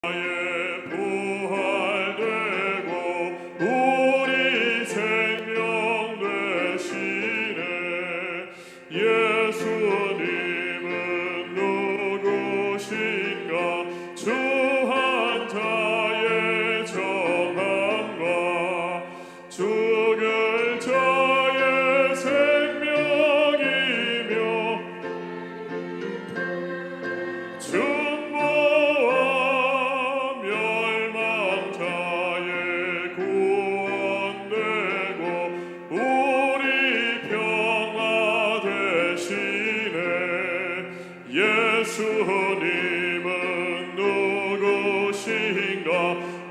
부활되고 우리 생명 되시네. 예수님은 누구신가? 주 한 자의 정함과 죽을 자의 생명이며 중보와 멸망자의 구원되고 우리 평화 되시네. 예수님은 누구신가?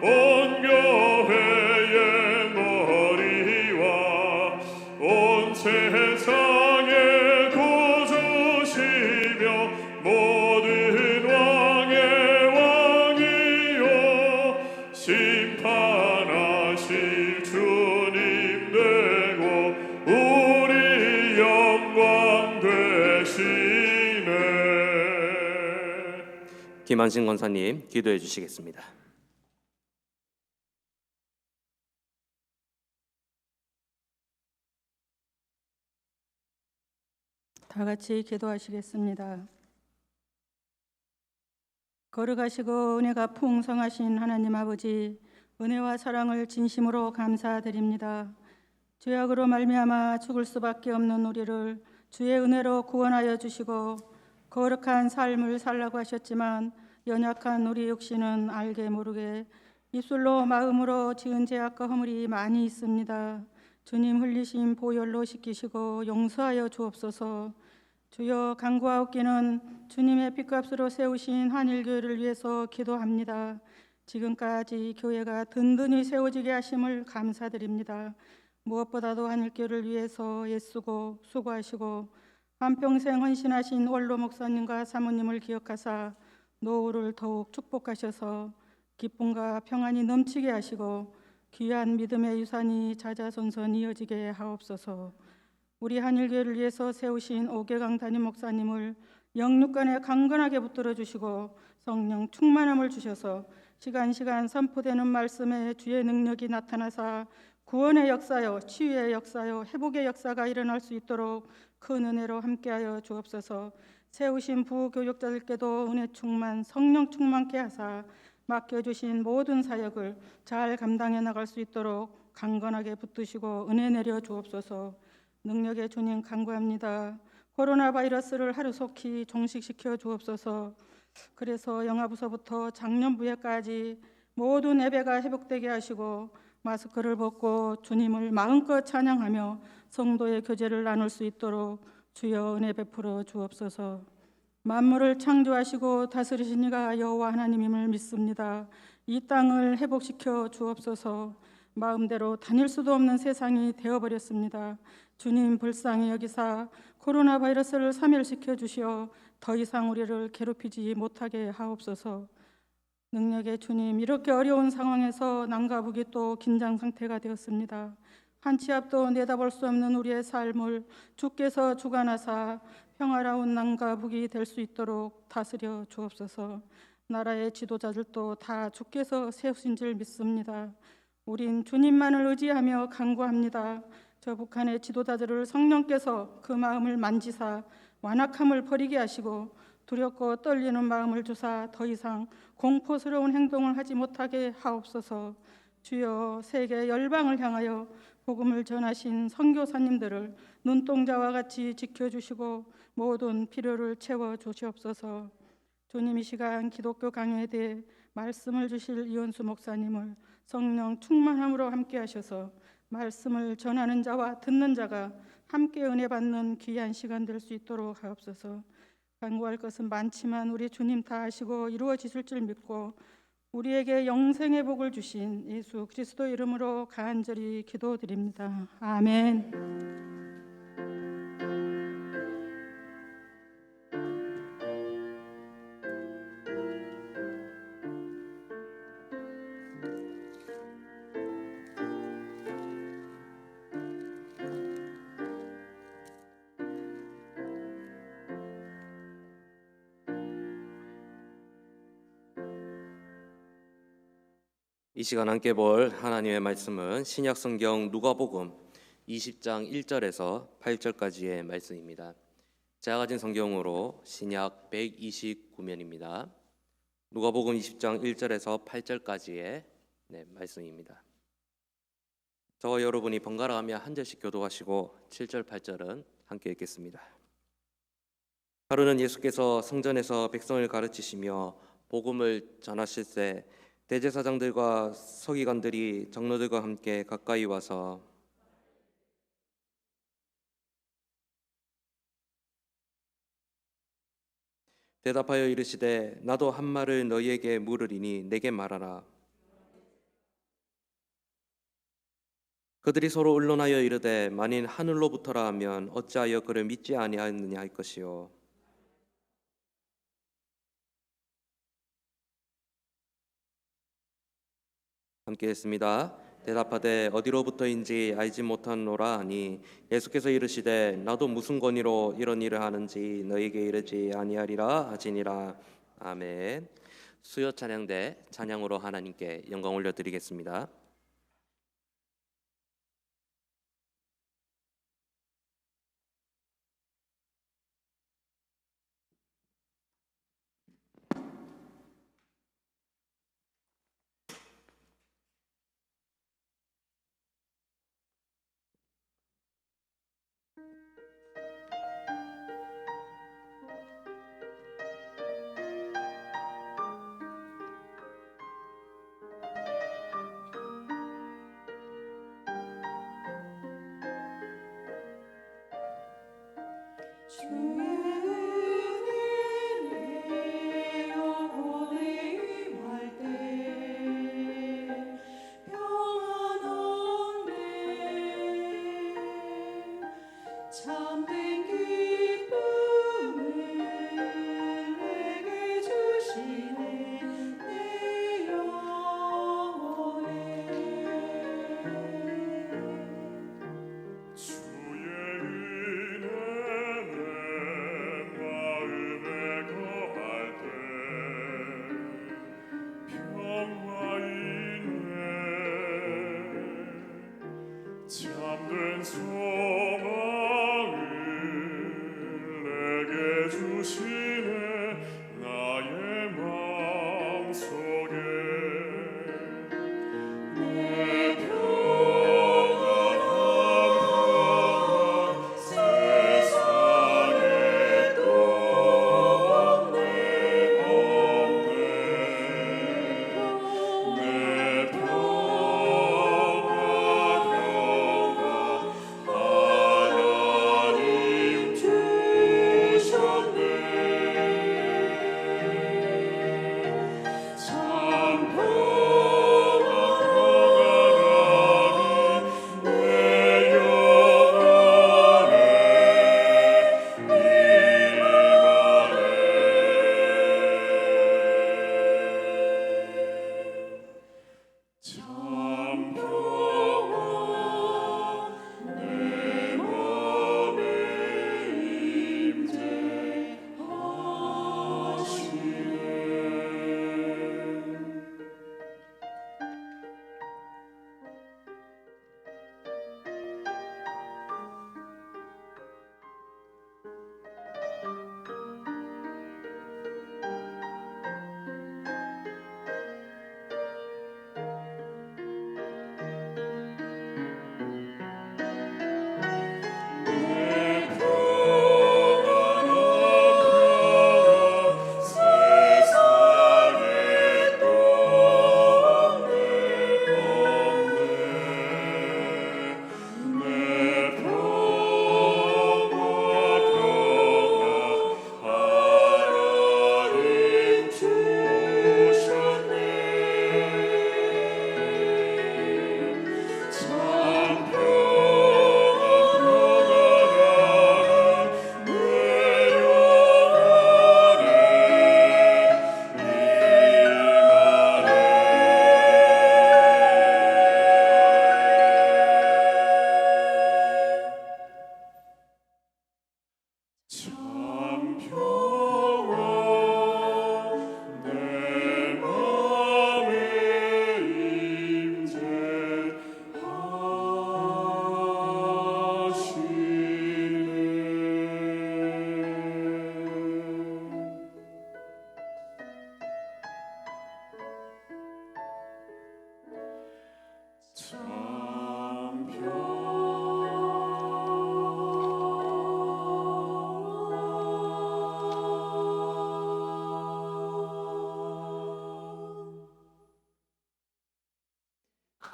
온 교회의 머리와 온 세상의 구주시며 모든 왕의 왕이요 심판하실 주님 되고 우리 영광 되시네. 김한신 권사님 기도해 주시겠습니다. 다 같이 기도하시겠습니다. 거룩하시고 은혜가 풍성하신 하나님 아버지, 은혜와 사랑을 진심으로 감사드립니다. 죄악으로 말미암아 죽을 수밖에 없는 우리를 주의 은혜로 구원하여 주시고 거룩한 삶을 살라고 하셨지만 연약한 우리 육신은 알게 모르게 입술로 마음으로 지은 죄악과 허물이 많이 있습니다. 주님 흘리신 보혈로 씻기시고 용서하여 주옵소서. 주여, 간구하옵기는 주님의 핏값으로 세우신 한일교회를 위해서 기도합니다. 지금까지 교회가 든든히 세워지게 하심을 감사드립니다. 무엇보다도 한일교회를 위해서 애쓰고 수고하시고 한평생 헌신하신 원로 목사님과 사모님을 기억하사 노후를 더욱 축복하셔서 기쁨과 평안이 넘치게 하시고 귀한 믿음의 유산이 자자손손 이어지게 하옵소서. 우리 한일교회를 위해서 세우신 오계강 담임 목사님을 영육간에 강건하게 붙들어 주시고 성령 충만함을 주셔서 시간 선포되는 말씀에 주의 능력이 나타나사 구원의 역사요, 치유의 역사요, 회복의 역사가 일어날 수 있도록 큰 은혜로 함께하여 주옵소서. 세우신 부교육자들께도 은혜 충만, 성령 충만케 하사 맡겨주신 모든 사역을 잘 감당해 나갈 수 있도록 강건하게 붙드시고 은혜 내려 주옵소서. 능력의 주님 간구합니다. 코로나 바이러스를 하루속히 종식시켜 주옵소서. 그래서 영하부서부터 작년부에까지 모든 예배가 회복되게 하시고 마스크를 벗고 주님을 마음껏 찬양하며 성도의 교제를 나눌 수 있도록 주여 은혜 베풀어 주옵소서. 만물을 창조하시고 다스리신 이가 여호와 하나님임을 믿습니다. 이 땅을 회복시켜 주옵소서. 마음대로 다닐 수도 없는 세상이 되어버렸습니다. 주님 불쌍히 여기사 코로나 바이러스를 사멸시켜 주시어 더 이상 우리를 괴롭히지 못하게 하옵소서. 능력의 주님, 이렇게 어려운 상황에서 남과 북이 또 긴장 상태가 되었습니다. 한 치 앞도 내다볼 수 없는 우리의 삶을 주께서 주관하사 평화로운 남과 북이 될 수 있도록 다스려 주옵소서. 나라의 지도자들도 다 주께서 세우신 줄 믿습니다. 우린 주님만을 의지하며 간구합니다. 저 북한의 지도자들을 성령께서 그 마음을 만지사 완악함을 버리게 하시고 두렵고 떨리는 마음을 주사 더 이상 공포스러운 행동을 하지 못하게 하옵소서. 주여, 세계 열방을 향하여 복음을 전하신 선교사님들을 눈동자와 같이 지켜주시고 모든 필요를 채워주시옵소서. 주님, 이 시간 기독교 강요에 대해 말씀을 주실 이원수 목사님을 성령 충만함으로 함께 하셔서 말씀을 전하는 자와 듣는 자가 함께 은혜 받는 귀한 시간 될 수 있도록 하옵소서. 간구할 것은 많지만 우리 주님 다 아시고 이루어지실 줄 믿고 우리에게 영생의 복을 주신 예수 그리스도 이름으로 간절히 기도드립니다. 아멘. 이 시간 함께 볼 하나님의 말씀은 신약 성경 누가복음 20장 1절에서 8절까지의 말씀입니다. 제가 가진 성경으로 신약 129면입니다. 누가복음 20장 1절에서 8절까지의 말씀입니다. 저와 여러분이 번갈아 가며 한 절씩 교독하시고 7절, 8절은 함께 읽겠습니다. 하루는 예수께서 성전에서 백성을 가르치시며 복음을 전하실 때 대제사장들과 서기관들이 장로들과 함께 가까이 와서 대답하여 이르시되 나도 한 말을 너희에게 물으리니 내게 말하라. 그들이 서로 의논하여 이르되 만일 하늘로부터라 하면 어찌하여 그를 믿지 아니하였느냐 할 것이요. 함께 했습니다. 대답하되 어디로부터인지 알지 못하노라 하니 예수께서 이르시되 나도 무슨 권위로 이런 일을 하는지 너희에게 이르지 아니하리라 하시니라. 아멘. 수요 찬양대 찬양으로 하나님께 영광 올려드리겠습니다. 참된 기쁨을 내게 주시네 내 영혼에 주의 은혜는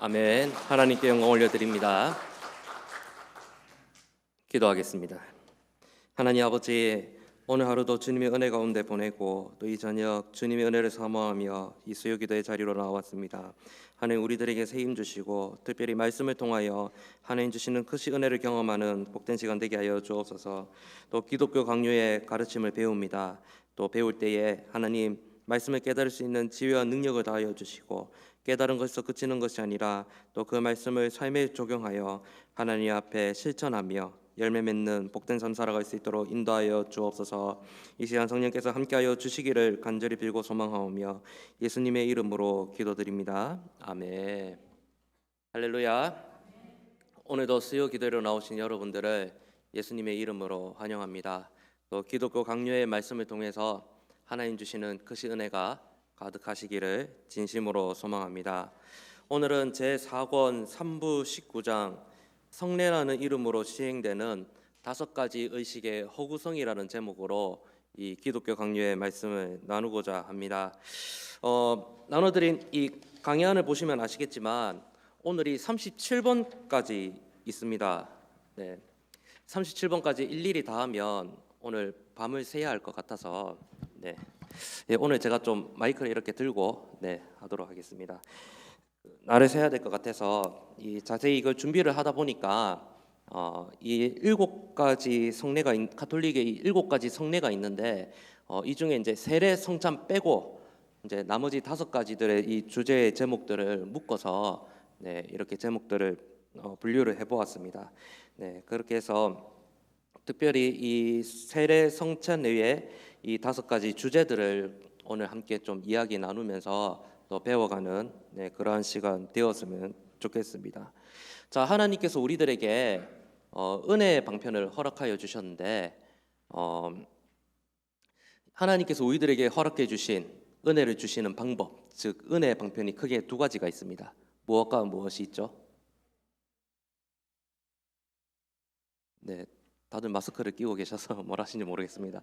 아멘. 하나님께 영광 올려드립니다. 기도하겠습니다. 하나님 아버지, 오늘 하루도 주님의 은혜 가운데 보내고 또 이 저녁 주님의 은혜를 사모하며 이 수요기도의 자리로 나왔습니다. 하나님 우리들에게 새 힘 주시고 특별히 말씀을 통하여 하나님 주시는 크신 은혜를 경험하는 복된 시간 되게 하여 주옵소서. 또 기독교 강요의 가르침을 배웁니다. 또 배울 때에 하나님 말씀을 깨달을 수 있는 지혜와 능력을 다하여 주시고 깨달은 것에서 그치는 것이 아니라 또 그 말씀을 삶에 적용하여 하나님 앞에 실천하며 열매 맺는 복된 삶 살아갈 수 있도록 인도하여 주옵소서. 이 시간 성령께서 함께하여 주시기를 간절히 빌고 소망하오며 예수님의 이름으로 기도드립니다. 아멘. 할렐루야. 오늘도 수요 기도로 나오신 여러분들을 예수님의 이름으로 환영합니다. 또 기독교 강요의 말씀을 통해서 하나님 주시는 크신 은혜가 가득하시기를 진심으로 소망합니다. 오늘은 제4권 3부 19장 성례라는 이름으로 시행되는 5가지 의식의 허구성이라는 제목으로 이 기독교 강요의 말씀을 나누고자 합니다. 나눠드린 이 강의안을 보시면 아시겠지만 오늘이 37번까지 있습니다. 네, 37번까지 일일이 다 하면 오늘 밤을 새야 할 것 같아서 오늘 제가 좀 마이크를 이렇게 들고 하도록 하겠습니다. 날을 새야 될 것 같아서 자세히 이걸 준비를 하다 보니까 이 7가지 성례가 가톨릭의 7가지 성례가 있는데 이 중에 이제 세례 성찬 빼고 이제 나머지 5가지들의 이 주제의 제목들을 묶어서 이렇게 제목들을 분류를 해보았습니다. 그렇게 해서 특별히 이 세례 성찬 외에 이 5가지 주제들을 오늘 함께 좀 이야기 나누면서 또 배워가는 그러한 시간 되었으면 좋겠습니다. 자, 하나님께서 우리들에게 은혜의 방편을 허락하여 주셨는데 하나님께서 우리들에게 허락해 주신 은혜를 주시는 방법, 즉 은혜의 방편이 크게 2가지가 있습니다. 무엇과 무엇이 있죠? 다들 마스크를 끼고 계셔서 뭘 하시는지 모르겠습니다.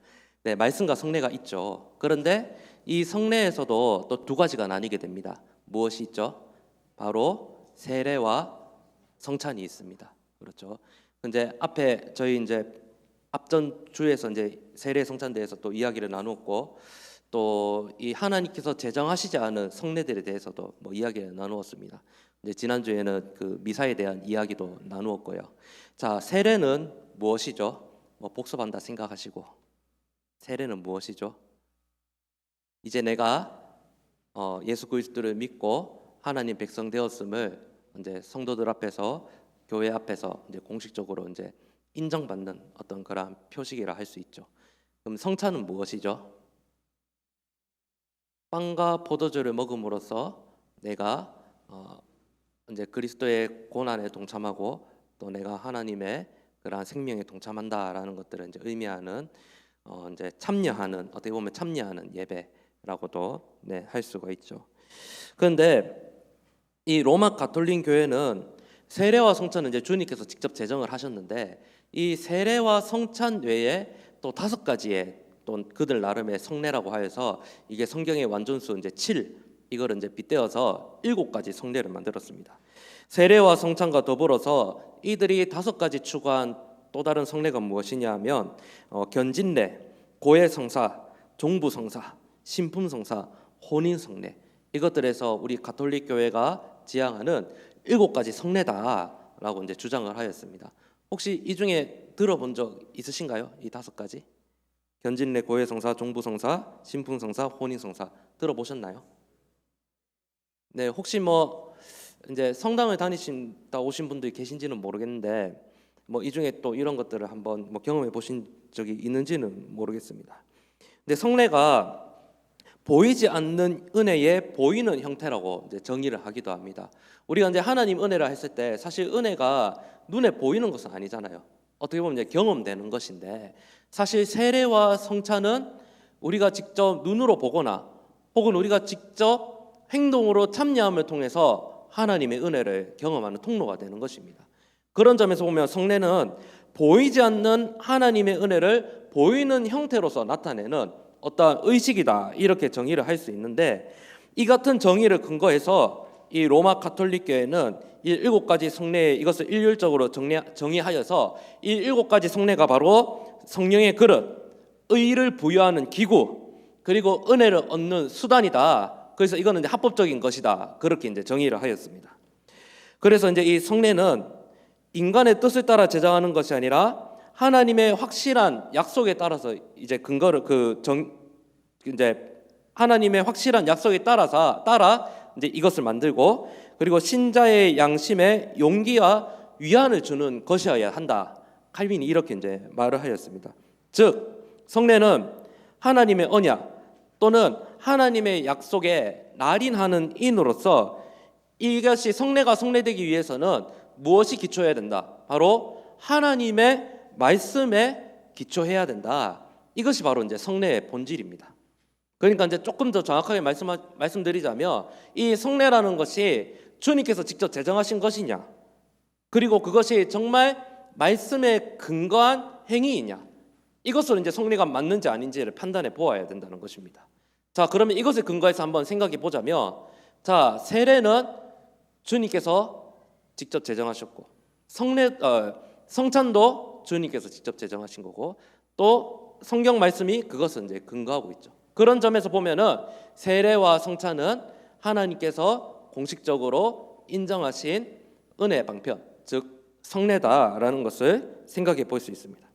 말씀과 성례가 있죠. 그런데 이 성례에서도 또 2가지가 나뉘게 됩니다. 무엇이 있죠? 바로 세례와 성찬이 있습니다. 그렇죠. 근데 앞에 저희 이제 앞전 주에서 이제 세례 성찬에 대해서 또 이야기를 나누었고 또 이 하나님께서 제정하시지 않은 성례들에 대해서도 뭐 이야기를 나누었습니다. 이제 지난주에는 그 미사에 대한 이야기도 나누었고요. 자, 세례는 무엇이죠? 복습한다 생각하시고 세례는 무엇이죠? 이제 내가 예수 그리스도를 믿고 하나님 백성 되었음을 이제 성도들 앞에서 교회 앞에서 이제 공식적으로 이제 인정받는 어떤 그런 표식이라 할 수 있죠. 그럼 성찬은 무엇이죠? 빵과 포도주를 먹음으로써 내가 이제 그리스도의 고난에 동참하고 또 내가 하나님의 그러한 생명에 동참한다라는 것들을 이제 의미하는 이제 참여하는 어떻게 보면 참여하는 예배라고도 할 수가 있죠. 그런데 이 로마 가톨릭 교회는 세례와 성찬은 이제 주님께서 직접 제정을 하셨는데 이 세례와 성찬 외에 또 5가지의 또 그들 나름의 성례라고 하여서 이게 성경의 완전수 이제 7 이거를 이제 빗대어서 7가지 성례를 만들었습니다. 세례와 성찬과 더불어서 이들이 5가지 추가한 또 다른 성례가 무엇이냐 하면 견진례, 고해성사, 종부성사, 신품성사, 혼인성례 이것들에서 우리 가톨릭 교회가 지향하는 7가지 성례다라고 이제 주장을 하였습니다. 혹시 이 중에 들어본 적 있으신가요? 이 5가지? 견진례, 고해성사, 종부성사, 신품성사, 혼인성사 들어보셨나요? 혹시 뭐 이제 성당을 다니신다 오신 분들이 계신지는 모르겠는데 뭐 이 중에 또 이런 것들을 한번 뭐 경험해 보신 적이 있는지는 모르겠습니다. 근데 성례가 보이지 않는 은혜의 보이는 형태라고 이제 정의를 하기도 합니다. 우리가 이제 하나님 은혜라 했을 때 사실 은혜가 눈에 보이는 것은 아니잖아요. 어떻게 보면 이제 경험되는 것인데 사실 세례와 성찬은 우리가 직접 눈으로 보거나 혹은 우리가 직접 행동으로 참여함을 통해서 하나님의 은혜를 경험하는 통로가 되는 것입니다. 그런 점에서 보면 성례는 보이지 않는 하나님의 은혜를 보이는 형태로서 나타내는 어떠한 의식이다 이렇게 정의를 할 수 있는데 이 같은 정의를 근거해서 이 로마 가톨릭 교회는 이 7가지 성례 이것을 일률적으로 정의하여서 이 7가지 성례가 바로 성령의 그릇, 의를 부여하는 기구, 그리고 은혜를 얻는 수단이다. 그래서 이거는 이제 합법적인 것이다. 그렇게 이제 정의를 하였습니다. 그래서 이제 이 성례는 인간의 뜻을 따라 제정하는 것이 아니라 하나님의 확실한 약속에 따라서 이제 근거를 이제 하나님의 확실한 약속에 따라 이제 이것을 만들고, 그리고 신자의 양심에 용기와 위안을 주는 것이어야 한다. 칼빈이 이렇게 이제 말을 하였습니다. 즉 성례는 하나님의 언약 또는 하나님의 약속에 날인하는 인으로서 이것이 성례가 성례되기 위해서는 무엇이 기초해야 된다? 바로 하나님의 말씀에 기초해야 된다. 이것이 바로 이제 성례의 본질입니다. 그러니까 이제 조금 더 정확하게 말씀드리자면 이 성례라는 것이 주님께서 직접 제정하신 것이냐, 그리고 그것이 정말 말씀에 근거한 행위이냐, 이것으로 이제 성례가 맞는지 아닌지를 판단해 보아야 된다는 것입니다. 자, 그러면 이것에 근거해서 한번 생각해 보자면, 자, 세례는 주님께서 직접 제정하셨고, 성찬도 주님께서 직접 제정하신 거고, 또 성경 말씀이 그것을 이제 근거하고 있죠. 그런 점에서 보면은 세례와 성찬은 하나님께서 공식적으로 인정하신 은혜의 방편, 즉 성례다라는 것을 생각해 볼 수 있습니다.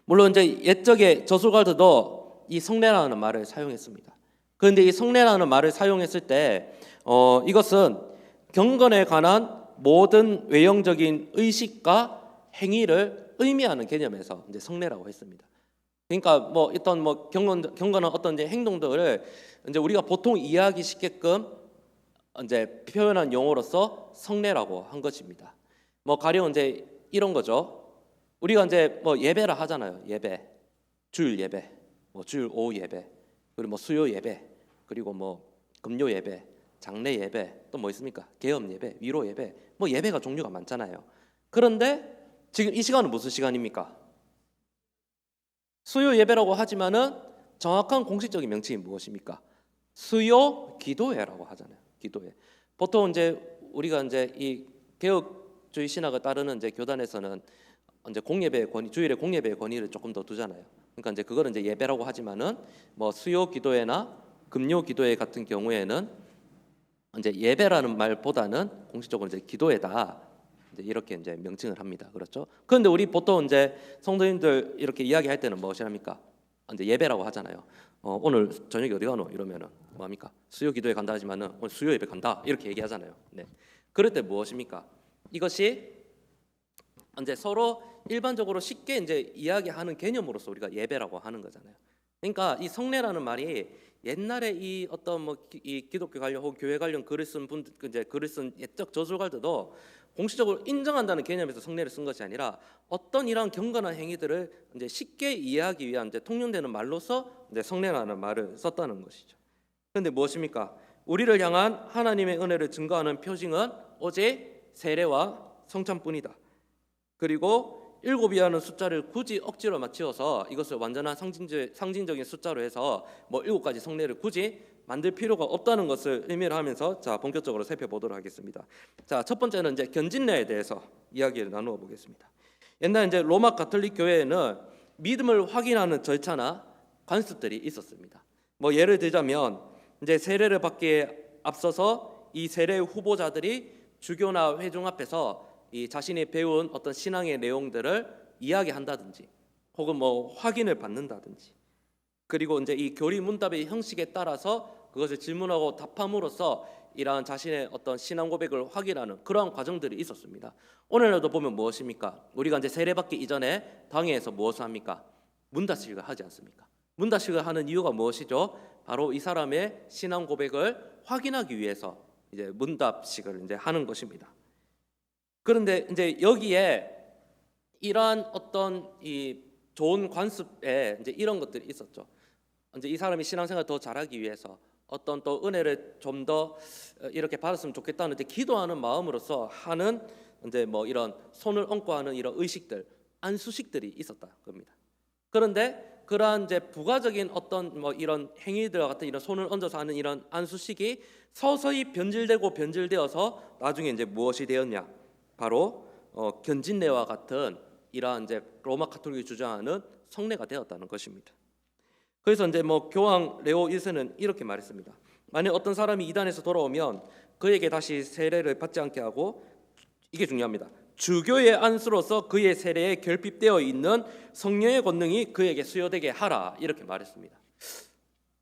물론 이제 옛적의 저술가들도 이 성례라는 말을 사용했습니다. 그런데 이 성례라는 말을 사용했을 때 이것은 경건에 관한 모든 외형적인 의식과 행위를 의미하는 개념에서 이제 성례라고 했습니다. 그러니까 뭐 어떤 뭐 경건한 어떤 이제 행동들을 이제 우리가 보통 이해하기 쉽게끔 이제 표현한 용어로서 성례라고 한 것입니다. 뭐 가령 이제 이런 거죠. 우리가 이제 뭐 예배를 하잖아요. 예배, 주일 예배, 뭐 주일 오후 예배, 그리고 뭐 수요 예배, 그리고 뭐 금요 예배, 장례 예배, 또 뭐 있습니까? 개업 예배, 위로 예배, 뭐 예배가 종류가 많잖아요. 그런데 지금 이 시간은 무슨 시간입니까? 수요 예배라고 하지만은 정확한 공식적인 명칭이 무엇입니까? 수요 기도회라고 하잖아요. 기도회. 보통 이제 우리가 이제 이 개혁주의 신학을 따르는 이제 교단에서는 이제 공예배의 권위, 주일의 공예배의 권위를 조금 더 두잖아요. 그러니까 이제 그거는 이제 예배라고 하지만은 뭐 수요 기도회나 금요 기도회 같은 경우에는 이제 예배라는 말보다는 공식적으로 이제 기도회다. 이제 이렇게 이제 명칭을 합니다. 그렇죠? 그런데 우리 보통 이제 성도님들 이렇게 이야기할 때는 무엇이 합니까? 이제 예배라고 하잖아요. 오늘 저녁에 어디 가노? 이러면은 뭐 합니까? 수요 기도회 간다 하지만은 오늘 수요 예배 간다 이렇게 얘기하잖아요. 네. 그럴 때 무엇입니까? 이것이 이제 서로 일반적으로 쉽게 이제 이야기하는 개념으로서 우리가 예배라고 하는 거잖아요. 그러니까 이 성례라는 말이 옛날에 이 어떤 뭐 이 기독교 관련 혹은 교회 관련 글을 쓴 분들, 이제 글을 쓴 옛적 저술가들도 공식적으로 인정한다는 개념에서 성례를 쓴 것이 아니라 어떤 이러한 경건한 행위들을 이제 쉽게 이해하기 위한 이제 통용되는 말로서 이제 성례라는 말을 썼다는 것이죠. 그런데 무엇입니까? 우리를 향한 하나님의 은혜를 증거하는 표징은 오직 세례와 성찬뿐이다. 그리고 7이라는 숫자를 굳이 억지로 맞추어서 이것을 완전한 상징적인 숫자로 해서 뭐 7가지 성례를 굳이 만들 필요가 없다는 것을 의미를 하면서 자 본격적으로 살펴보도록 하겠습니다. 자, 첫 번째는 이제 견진례에 대해서 이야기를 나누어 보겠습니다. 옛날 이제 로마 가톨릭 교회에는 믿음을 확인하는 절차나 관습들이 있었습니다. 뭐 예를 들자면 이제 세례를 받기에 앞서서 이 세례 후보자들이 주교나 회중 앞에서 이 자신이 배운 어떤 신앙의 내용들을 이야기한다든지 혹은 뭐 확인을 받는다든지, 그리고 이제 이 교리 문답의 형식에 따라서 그것을 질문하고 답함으로써 이러한 자신의 어떤 신앙 고백을 확인하는 그러한 과정들이 있었습니다. 오늘날도 보면 무엇입니까? 우리가 이제 세례받기 이전에 당회에서 무엇을 합니까? 문답식을 하지 않습니까? 문답식을 하는 이유가 무엇이죠? 바로 이 사람의 신앙 고백을 확인하기 위해서 이제 문답식을 이제 하는 것입니다. 그런데 이제 여기에 이러한 어떤 이 좋은 관습에 이제 이런 것들이 있었죠. 이제 이 사람이 신앙생활을 더 잘하기 위해서 어떤 또 은혜를 좀 더 이렇게 받았으면 좋겠다는 이제 기도하는 마음으로서 하는 이제 뭐 이런 손을 얹고 하는 이런 의식들, 안수식들이 있었다 겁니다. 그런데 그러한 이제 부가적인 어떤 뭐 이런 행위들과 같은 이런 손을 얹어서 하는 이런 안수식이 서서히 변질되어서 나중에 이제 무엇이 되었냐? 바로 견진례와 같은 이러한 이제 로마 가톨릭이 주장하는 성례가 되었다는 것입니다. 그래서 이제 뭐 교황 레오 1세는 이렇게 말했습니다. 만약 어떤 사람이 이단에서 돌아오면 그에게 다시 세례를 받지 않게 하고, 이게 중요합니다. 주교의 안수로서 그의 세례에 결핍되어 있는 성령의 권능이 그에게 수여되게 하라, 이렇게 말했습니다.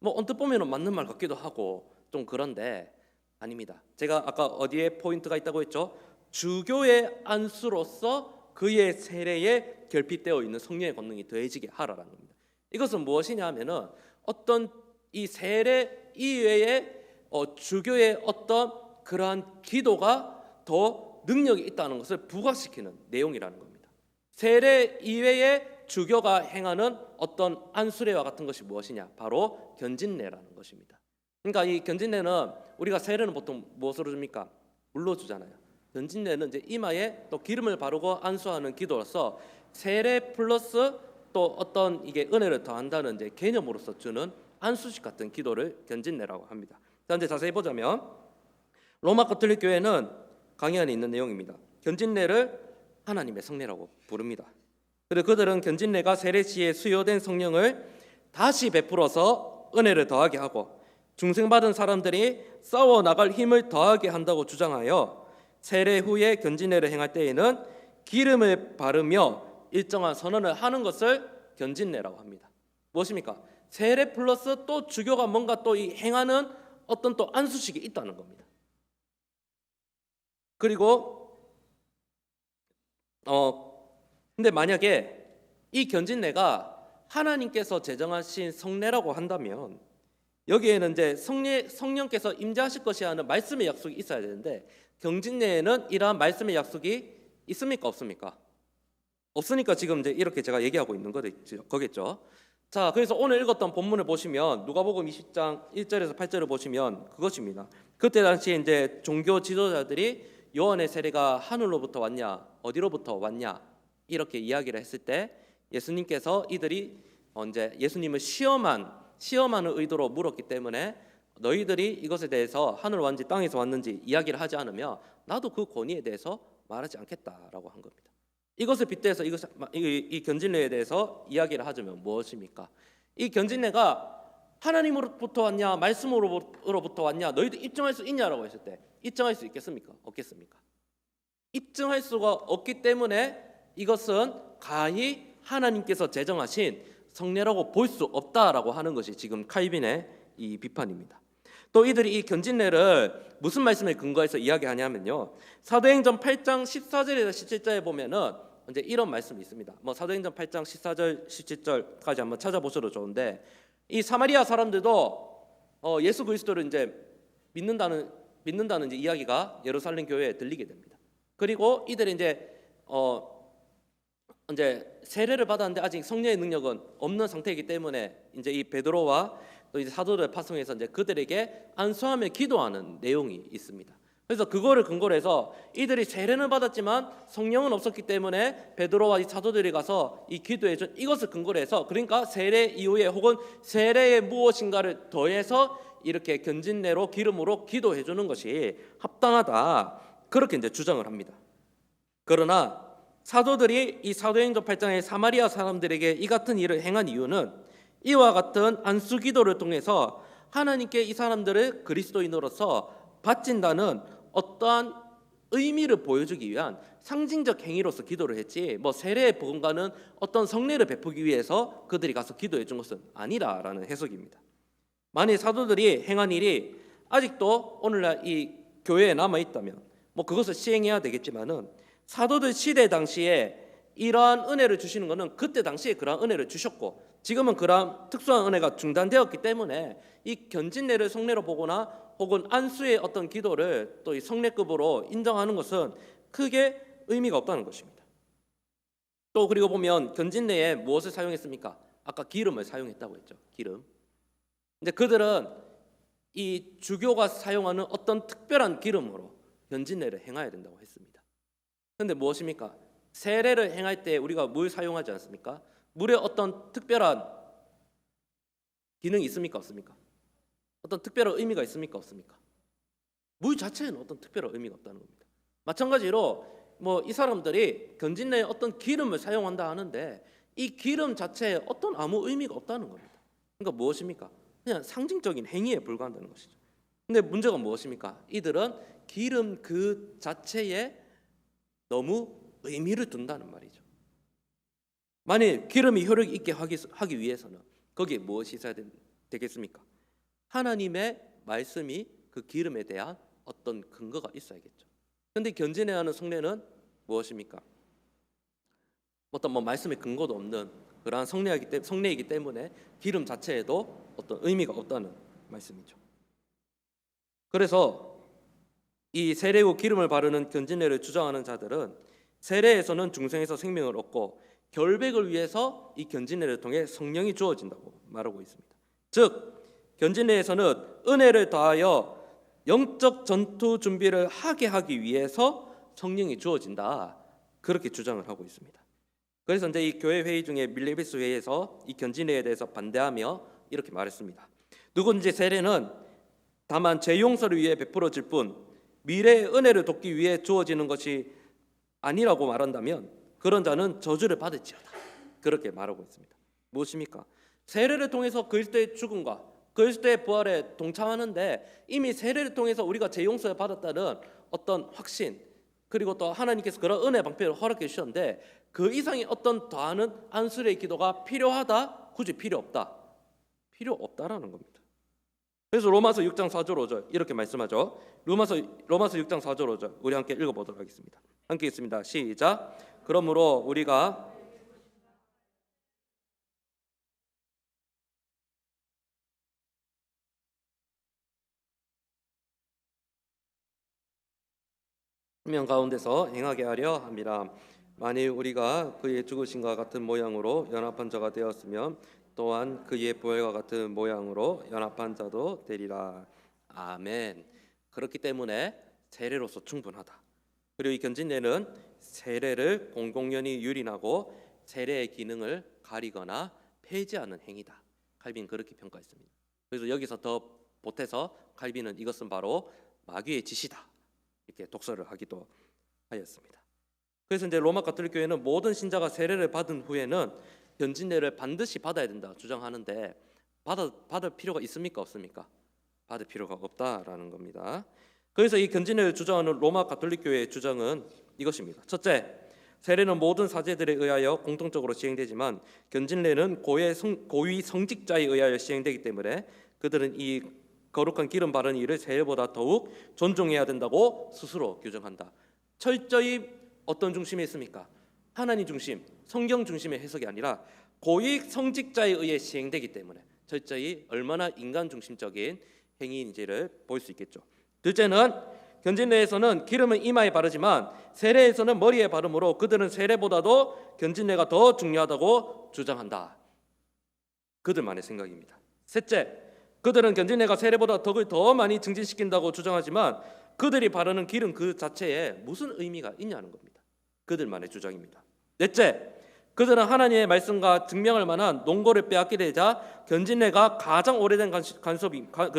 뭐 언뜻 보면 맞는 말 같기도 하고 좀 그런데 아닙니다. 제가 아까 어디에 포인트가 있다고 했죠? 주교의 안수로서 그의 세례에 결핍되어 있는 성령의 권능이 더해지게 하라라는 겁니다. 이것은 무엇이냐 하면은 어떤 이 세례 이외에 주교의 어떤 그러한 기도가 더 능력이 있다는 것을 부각시키는 내용이라는 겁니다. 세례 이외에 주교가 행하는 어떤 안수례와 같은 것이 무엇이냐? 바로 견진례라는 것입니다. 그러니까 이 견진례는 우리가 세례는 보통 무엇으로 줍니까? 물로 주잖아요. 견진례는 이제 이마에 또 기름을 바르고 안수하는 기도로서 세례 플러스 또 어떤 이게 은혜를 더한다는 이제 개념으로서 주는 안수식 같은 기도를 견진례라고 합니다. 자, 이제 자세히 보자면 로마 가톨릭 교회는 강의 안에 있는 내용입니다. 견진례를 하나님의 성례라고 부릅니다. 그리고 그들은 견진례가 세례 시에 수요된 성령을 다시 베풀어서 은혜를 더하게 하고 중생받은 사람들이 싸워 나갈 힘을 더하게 한다고 주장하여 세례 후에 견진례를 행할 때에는 기름을 바르며 일정한 선언을 하는 것을 견진례라고 합니다. 무엇입니까? 세례 플러스 또 주교가 뭔가 또 이 행하는 어떤 또 안수식이 있다는 겁니다. 그리고 근데 만약에 이 견진례가 하나님께서 제정하신 성례라고 한다면 여기에는 이제 성령께서 임재하실 것이 하는 말씀의 약속이 있어야 되는데 견진례에는 이러한 말씀의 약속이 있습니까? 없습니까? 없으니까 지금 이제 이렇게 제가 얘기하고 있는 거겠죠. 자, 그래서 오늘 읽었던 본문을 보시면 누가복음 20장 1절에서 8절을 보시면 그것입니다. 그때 당시에 이제 종교 지도자들이 요한의 세례가 하늘로부터 왔냐, 어디로부터 왔냐 이렇게 이야기를 했을 때 예수님께서 이들이 이제 예수님을 시험하는 의도로 물었기 때문에 너희들이 이것에 대해서 하늘로 왔는지 땅에서 왔는지 이야기를 하지 않으면 나도 그 권위에 대해서 말하지 않겠다라고 한 겁니다. 이것을 빗대서 이 견진례에 대해서 이야기를 하자면 무엇입니까? 이 견진례가 하나님으로부터 왔냐 말씀으로부터 왔냐 너희들 입증할 수 있냐라고 했을 때 입증할 수 있겠습니까? 없겠습니까? 입증할 수가 없기 때문에 이것은 가히 하나님께서 제정하신 성례라고 볼 수 없다라고 하는 것이 지금 칼빈의 이 비판입니다. 또 이들이 이 견진례를 무슨 말씀에 근거해서 이야기하냐면요, 사도행전 8장 14절에서 17절에 보면은 이제 이런 말씀이 있습니다. 뭐 사도행전 8장 14절 17절까지 한번 찾아보셔도 좋은데 이 사마리아 사람들도 예수 그리스도를 이제 믿는다는 이제 이야기가 예루살렘 교회에 들리게 됩니다. 그리고 이들이 이제 세례를 받았는데 아직 성령의 능력은 없는 상태이기 때문에 이제 이 베드로와 또 이제 사도들을 파송해서 이제 그들에게 안수하며 기도하는 내용이 있습니다. 그래서 그거를 근거로 해서 이들이 세례는 받았지만 성령은 없었기 때문에 베드로와 이 사도들이 가서 이 기도해 준 이것을 근거로 해서 그러니까 세례 이후에 혹은 세례에 무엇인가를 더해서 이렇게 견진례로 기름으로 기도해 주는 것이 합당하다 그렇게 이제 주장을 합니다. 그러나 사도들이 이 사도행전 8장의 사마리아 사람들에게 이 같은 일을 행한 이유는 이와 같은 안수 기도를 통해서 하나님께 이 사람들을 그리스도인으로서 바친다는 어떠한 의미를 보여주기 위한 상징적 행위로서 기도를 했지 뭐 세례에 버금가는 어떤 성례를 베푸기 위해서 그들이 가서 기도해 준 것은 아니라라는 해석입니다. 만일 사도들이 행한 일이 아직도 오늘날 이 교회에 남아 있다면 뭐 그것을 시행해야 되겠지만은 사도들 시대 당시에 이러한 은혜를 주시는 것은 그때 당시에 그러한 은혜를 주셨고 지금은 그러한 특수한 은혜가 중단되었기 때문에 이 견진례를 성례로 보거나 혹은 안수의 어떤 기도를 또 이 성례급으로 인정하는 것은 크게 의미가 없다는 것입니다. 또 그리고 보면 견진례에 무엇을 사용했습니까? 아까 기름을 사용했다고 했죠. 기름. 근데 그들은 이 주교가 사용하는 어떤 특별한 기름으로 견진례를 행해야 된다고 했습니다. 그런데 무엇입니까? 세례를 행할 때 우리가 물 사용하지 않습니까? 물에 어떤 특별한 기능이 있습니까? 없습니까? 어떤 특별한 의미가 있습니까? 없습니까? 물 자체에는 어떤 특별한 의미가 없다는 겁니다. 마찬가지로 뭐 이 사람들이 견진내에 어떤 기름을 사용한다 하는데 이 기름 자체에 어떤 아무 의미가 없다는 겁니다. 그러니까 무엇입니까? 그냥 상징적인 행위에 불과한다는 것이죠. 근데 문제가 무엇입니까? 이들은 기름 그 자체에 너무 의미를 둔다는 말이죠. 만일 기름이 효력 있게 하기 위해서는 거기에 무엇이 있어야 되겠습니까? 하나님의 말씀이 그 기름에 대한 어떤 근거가 있어야겠죠. 그런데 견진해야 하는 성례는 무엇입니까? 어떤 뭐 말씀의 근거도 없는 그러한 성례이기 때문에 기름 자체에도 어떤 의미가 없다는 말씀이죠. 그래서 이 세례 후 기름을 바르는 견진례를 주장하는 자들은 세례에서는 중생에서 생명을 얻고 결백을 위해서 이 견진례를 통해 성령이 주어진다고 말하고 있습니다. 즉 견진례에서는 은혜를 더하여 영적 전투 준비를 하게 하기 위해서 성령이 주어진다, 그렇게 주장을 하고 있습니다. 그래서 이제 이 교회 회의 중에 밀레비스 회의에서 이 견진례에 대해서 반대하며 이렇게 말했습니다. 누구든지 세례는 다만 죄 용서를 위해 베풀어질 뿐 미래의 은혜를 돕기 위해 주어지는 것이 아니라고 말한다면 그런 자는 저주를 받을지어다, 그렇게 말하고 있습니다. 무엇입니까? 세례를 통해서 그리스도의 죽음과 그리스도의 부활에 동참하는데 이미 세례를 통해서 우리가 죄 용서를 받았다는 어떤 확신, 그리고 또 하나님께서 그런 은혜 방편을 허락해 주셨는데 그 이상의 어떤 더하는 안수의 기도가 필요하다? 굳이 필요 없다? 필요 없다라는 겁니다. 그래서 로마서 6장 4절 5절 이렇게 말씀하죠. 로마서 6장 4절 5절 우리 함께 읽어보도록 하겠습니다. 함께 읽습니다. 시작. 그러므로 우리가 명 가운데서 행하게 하려 함이라. 만일 우리가 그의 죽으심과 같은 모양으로 연합한 자가 되었으면 또한 그의 부활과 같은 모양으로 연합한 자도 되리라. 아멘. 그렇기 때문에 세례로서 충분하다. 그리고 이 견진례는 세례를 공공연히 유린하고 세례의 기능을 가리거나 폐지하는 행위다. 칼빈은 그렇게 평가했습니다. 그래서 여기서 더 보태서 칼빈은 이것은 바로 마귀의 짓이다, 이렇게 독설을 하기도 하였습니다. 그래서 이제 로마 가톨릭 교회는 모든 신자가 세례를 받은 후에는 견진례를 반드시 받아야 된다 주장하는데 받을 필요가 있습니까? 없습니까? 받을 필요가 없다라는 겁니다. 그래서 이 견진례를 주장하는 로마 가톨릭 교회의 주장은 이것입니다. 첫째, 세례는 모든 사제들에 의하여 공통적으로 시행되지만 견진례는 고위 성직자에 의하여 시행되기 때문에 그들은 이 거룩한 기름 바르는 일을 세례보다 더욱 존중해야 된다고 스스로 규정한다. 철저히 어떤 중심에 있습니까? 하나님 중심, 성경 중심의 해석이 아니라 고위 성직자에 의해 시행되기 때문에 철저히 얼마나 인간 중심적인 행위인지를 볼 수 있겠죠. 둘째는 견진례에서는 기름은 이마에 바르지만 세례에서는 머리에 바르므로 그들은 세례보다도 견진례가 더 중요하다고 주장한다. 그들만의 생각입니다. 셋째, 그들은 견진례가 세례보다 덕을 더 많이 증진시킨다고 주장하지만 그들이 바르는 기름 그 자체에 무슨 의미가 있냐는 겁니다. 그들만의 주장입니다. 넷째, 그들은 하나님의 말씀과 증명할 만한 논거를 빼앗게 되자 견진례가 가장 오래된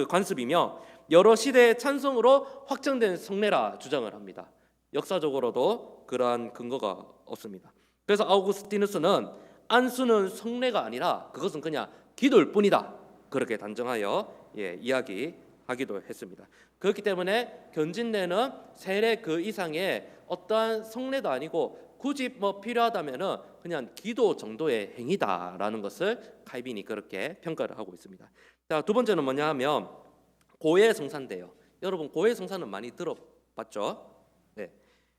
관습이며 여러 시대의 찬성으로 확정된 성례라 주장을 합니다. 역사적으로도 그러한 근거가 없습니다. 그래서 아우구스티누스는 안수는 성례가 아니라 그것은 그냥 기도일 뿐이다, 그렇게 단정하여 이야기하기도 했습니다. 그렇기 때문에 견진례는 세례 그 이상의 어떠한 성례도 아니고 굳이 뭐 필요하다면은 그냥 기도 정도의 행위다라는 것을 칼빈이 그렇게 평가를 하고 있습니다. 자, 두 번째는 뭐냐 하면 고해성사인데요. 여러분 고해성사는 많이 들어봤죠? 네.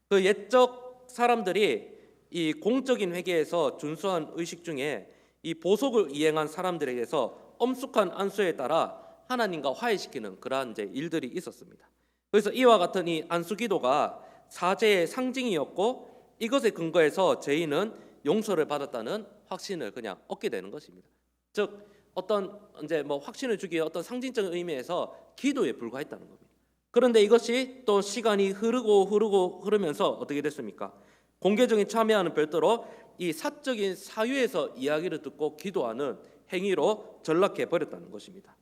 그 옛적 사람들이 이 공적인 회개에서 준수한 의식 중에 이 보속을 이행한 사람들에게서 엄숙한 안수에 따라 하나님과 화해시키는 그러한 이제 일들이 있었습니다. 그래서 이와 같은 이 안수기도가 사죄의 상징이었고 이것에 근거해서 죄인은 용서를 받았다는 확신을 그냥 얻게 되는 것입니다. 즉 어떤 이제 뭐 확신을 주기 위해 어떤 상징적인 의미에서 기도에 불과했다는 겁니다. 그런데 이것이 또 시간이 흐르면서 어떻게 됐습니까? 공개적인 참여하는 별도로 이 사적인 사유에서 이야기를 듣고 기도하는 행위로 전락해 버렸다는 것입니다.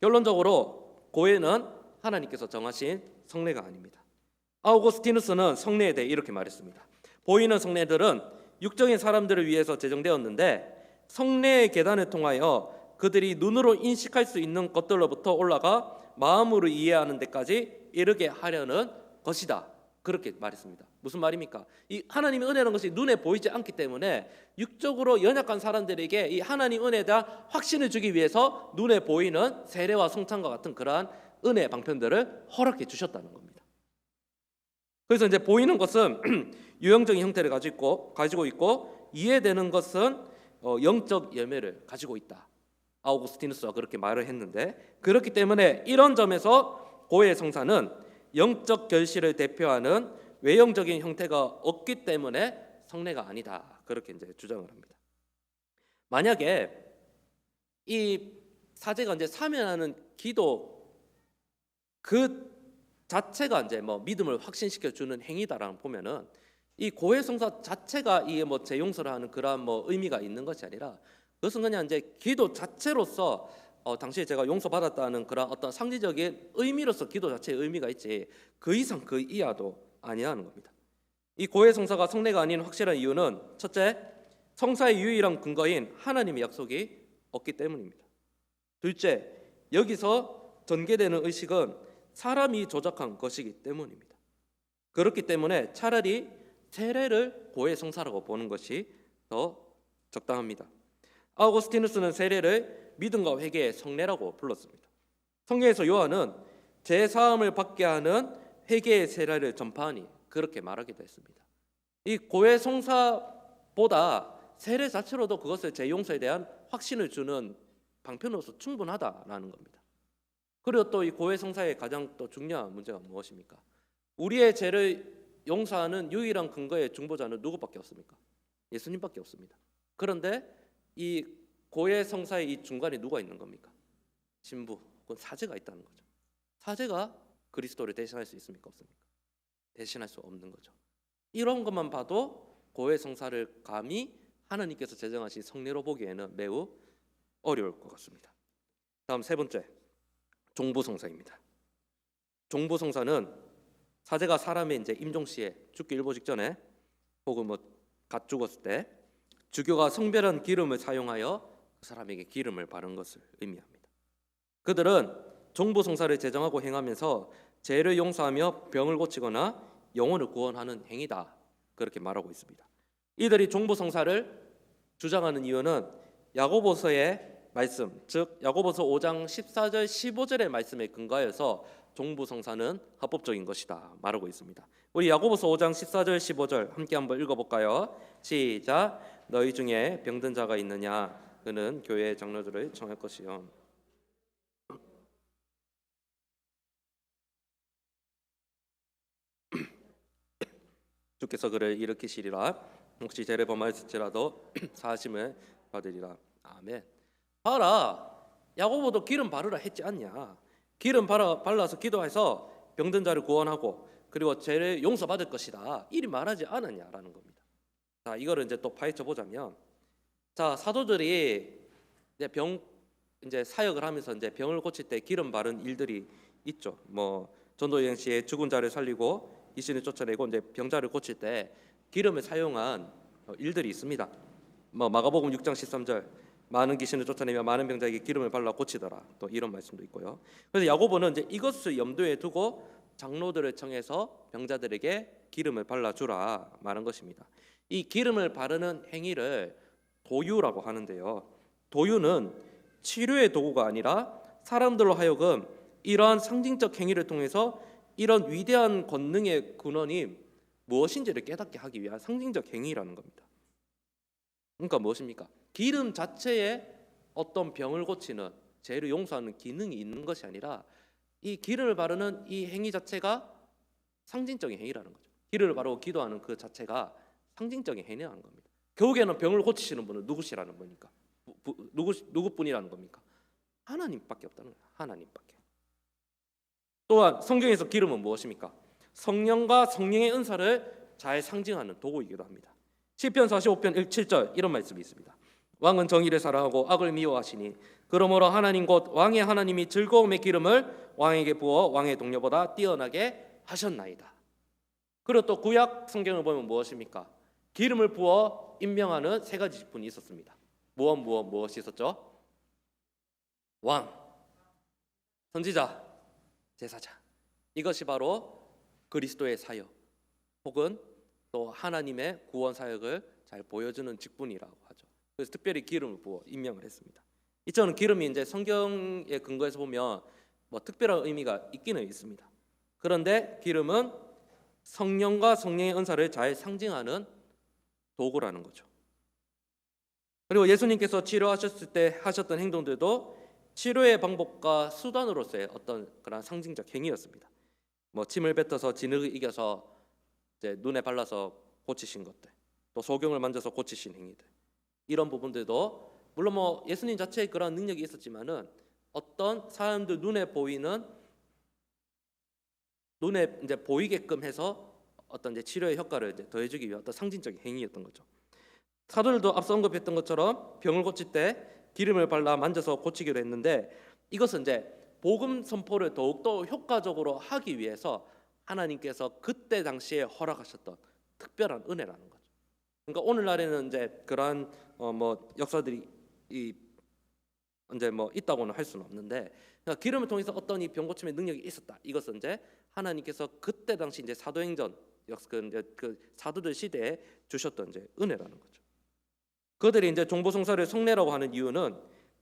결론적으로 고해는 하나님께서 정하신 성례가 아닙니다. 아우구스티누스는 성례에 대해 이렇게 말했습니다. 보이는 성례들은 육적인 사람들을 위해서 제정되었는데 성례의 계단을 통하여 그들이 눈으로 인식할 수 있는 것들로부터 올라가 마음으로 이해하는 데까지 이르게 하려는 것이다. 그렇게 말했습니다. 무슨 말입니까? 이 하나님의 은혜라는 것이 눈에 보이지 않기 때문에 육적으로 연약한 사람들에게 이 하나님 은혜에 대한 확신을 주기 위해서 눈에 보이는 세례와 성찬과 같은 그러한 은혜 방편들을 허락해 주셨다는 겁니다. 그래서 이제 보이는 것은 유형적인 형태를 가지고 있고 이해되는 것은 영적 열매를 가지고 있다. 아우구스티누스가 그렇게 말을 했는데, 그렇기 때문에 이런 점에서 고해 성사는 영적 결실을 대표하는 외형적인 형태가 없기 때문에 성례가 아니다. 그렇게 이제 주장을 합니다. 만약에 이 사제가 이제 사면하는 기도 그 자체가 이제 뭐 믿음을 확신시켜 주는 행위다라는 보면은 이 고해 성사 자체가 이게 뭐 재용서를 하는 그러한 뭐 의미가 있는 것이 아니라 그것은 그냥 이제 기도 자체로서 당시에 제가 용서받았다는 그런 어떤 상징적인 의미로서 기도 자체의 의미가 있지 그 이상 그 이하도 아니하는 겁니다. 이 고해 성사가 성례가 아닌 확실한 이유는 첫째, 성사의 유일한 근거인 하나님의 약속이 없기 때문입니다. 둘째, 여기서 전개되는 의식은 사람이 조작한 것이기 때문입니다. 그렇기 때문에 차라리 세례를 고해 성사라고 보는 것이 더 적당합니다. 아우구스티누스는 세례를 믿음과 회개의 성례라고 불렀습니다. 성경에서 요한은 제사함을 받게 하는 회개의 세례를 전파하니 그렇게 말하기도 했습니다. 이 고해 성사보다 세례 자체로도 그것을 재용서에 대한 확신을 주는 방편으로서 충분하다라는 겁니다. 그리고 또 이 고해 성사의 가장 또 중요한 문제가 무엇입니까? 우리의 죄를 용서하는 유일한 근거의 중보자는 누구밖에 없습니까? 예수님밖에 없습니다. 그런데 이 고해 성사의 이 중간에 누가 있는 겁니까? 신부, 그건 사제가 있다는 거죠. 사제가 그리스도를 대신할 수 있습니까? 없습니까? 대신할 수 없는 거죠. 이런 것만 봐도 고해 성사를 감히 하나님께서 제정하신 성례로 보기에는 매우 어려울 것 같습니다. 다음 세 번째, 종부성사입니다. 종부성사는 사제가 사람의 이제 임종시에 죽기 일보 직전에 혹은 뭐 갓 죽었을 때 주교가 성별한 기름을 사용하여 그 사람에게 기름을 바른 것을 의미합니다. 그들은 종부성사를 제정하고 행하면서 죄를 용서하며 병을 고치거나 영혼을 구원하는 행위다. 그렇게 말하고 있습니다. 이들이 종부성사를 주장하는 이유는 야고보서의 말씀, 즉 야고보서 5장 14절 15절의 말씀에 근거하여서 종부성사는 합법적인 것이다 말하고 있습니다. 우리 야고보서 5장 14절 15절 함께 한번 읽어볼까요? 시작. 너희 중에 병든 자가 있느냐? 그는 교회의 장로들을 청할 것이요. 주께서 그를 일으키시리라. 혹시 죄를 범하였을지라도 사하심을 받으리라. 아멘. 봐라, 야고보도 기름 바르라 했지 않냐? 기름 발라서 기도해서 병든 자를 구원하고 그리고 죄를 용서받을 것이다. 이리 말하지 않았냐라는 겁니다. 자, 이거를 이제 또 파헤쳐 보자면, 자, 사도들이 이제 사역을 하면서 이제 병을 고칠 때 기름 바른 일들이 있죠. 뭐 전도 여행 시에 죽은 자를 살리고 귀신을 쫓아내고 이제 병자를 고칠 때 기름을 사용한 일들이 있습니다. 뭐 마가복음 6장 13절 많은 귀신을 쫓아내며 많은 병자에게 기름을 발라 고치더라. 또 이런 말씀도 있고요. 그래서 야고보는 이제 이것을 염두에 두고 장로들을 청해서 병자들에게 기름을 발라주라 말한 것입니다. 이 기름을 바르는 행위를 도유라고 하는데요. 도유는 치료의 도구가 아니라 사람들로 하여금 이러한 상징적 행위를 통해서 이런 위대한 권능의 근원이 무엇인지를 깨닫게 하기 위한 상징적 행위라는 겁니다. 그러니까 무엇입니까? 기름 자체에 어떤 병을 고치는, 죄를 용서하는 기능이 있는 것이 아니라 이 기름을 바르는 이 행위 자체가 상징적인 행위라는 거죠. 기름을 바르고 기도하는 그 자체가 상징적인 행위라는 겁니다. 결국에는 병을 고치시는 분은 누구시라는 겁니까? 누구뿐이라는 겁니까? 하나님밖에 없다는 거예요. 하나님밖에. 또한 성경에서 기름은 무엇입니까? 성령과 성령의 은사를 잘 상징하는 도구이기도 합니다. 시편 45편 7절 이런 말씀이 있습니다. 왕은 정의를 사랑하고 악을 미워하시니 그러므로 하나님 곧 왕의 하나님이 즐거움의 기름을 왕에게 부어 왕의 동료보다 뛰어나게 하셨나이다. 그리고 또 구약 성경을 보면 무엇입니까? 기름을 부어 임명하는 세 가지 직분이 있었습니다. 무엇이 있었죠? 왕, 선지자, 제사장. 이것이 바로 그리스도의 사역 혹은 또 하나님의 구원 사역을 잘 보여주는 직분이라고 하죠. 그래서 특별히 기름을 부어 임명을 했습니다. 이처럼 기름이 이제 성경의 근거에서 보면 뭐 특별한 의미가 있기는 있습니다. 그런데 기름은 성령과 성령의 은사를 잘 상징하는 도구라는 거죠. 그리고 예수님께서 치료하셨을 때 하셨던 행동들도 치료의 방법과 수단으로서의 어떤 그런 상징적 행위였습니다. 뭐 침을 뱉어서 진흙을 이겨서 이제 눈에 발라서 고치신 것들, 또 소경을 만져서 고치신 행위들, 이런 부분들도 물론 뭐 예수님 자체의 그런 능력이 있었지만은 어떤 사람들 눈에 이제 보이게끔 해서 어떤 이제 치료의 효과를 이제 더해주기 위한 어떤 상징적인 행위였던 거죠. 사도들도 앞서 언급했던 것처럼 병을 고칠 때 기름을 발라 만져서 고치기로 했는데 이것은 이제 복음 선포를 더욱더 효과적으로 하기 위해서 하나님께서 그때 당시에 허락하셨던 특별한 은혜라는 거죠. 그러니까 오늘날에는 이제 그러한 뭐 역사들이 이제 뭐 있다고는 할 수는 없는데, 그러니까 기름을 통해서 어떤 이 병고침의 능력이 있었다. 이것은 이제 하나님께서 그때 당시 이제 사도행전 그 사도들 시대에 주셨던 이제 은혜라는 거죠. 그들이 이제 종보성사를 성례라고 하는 이유는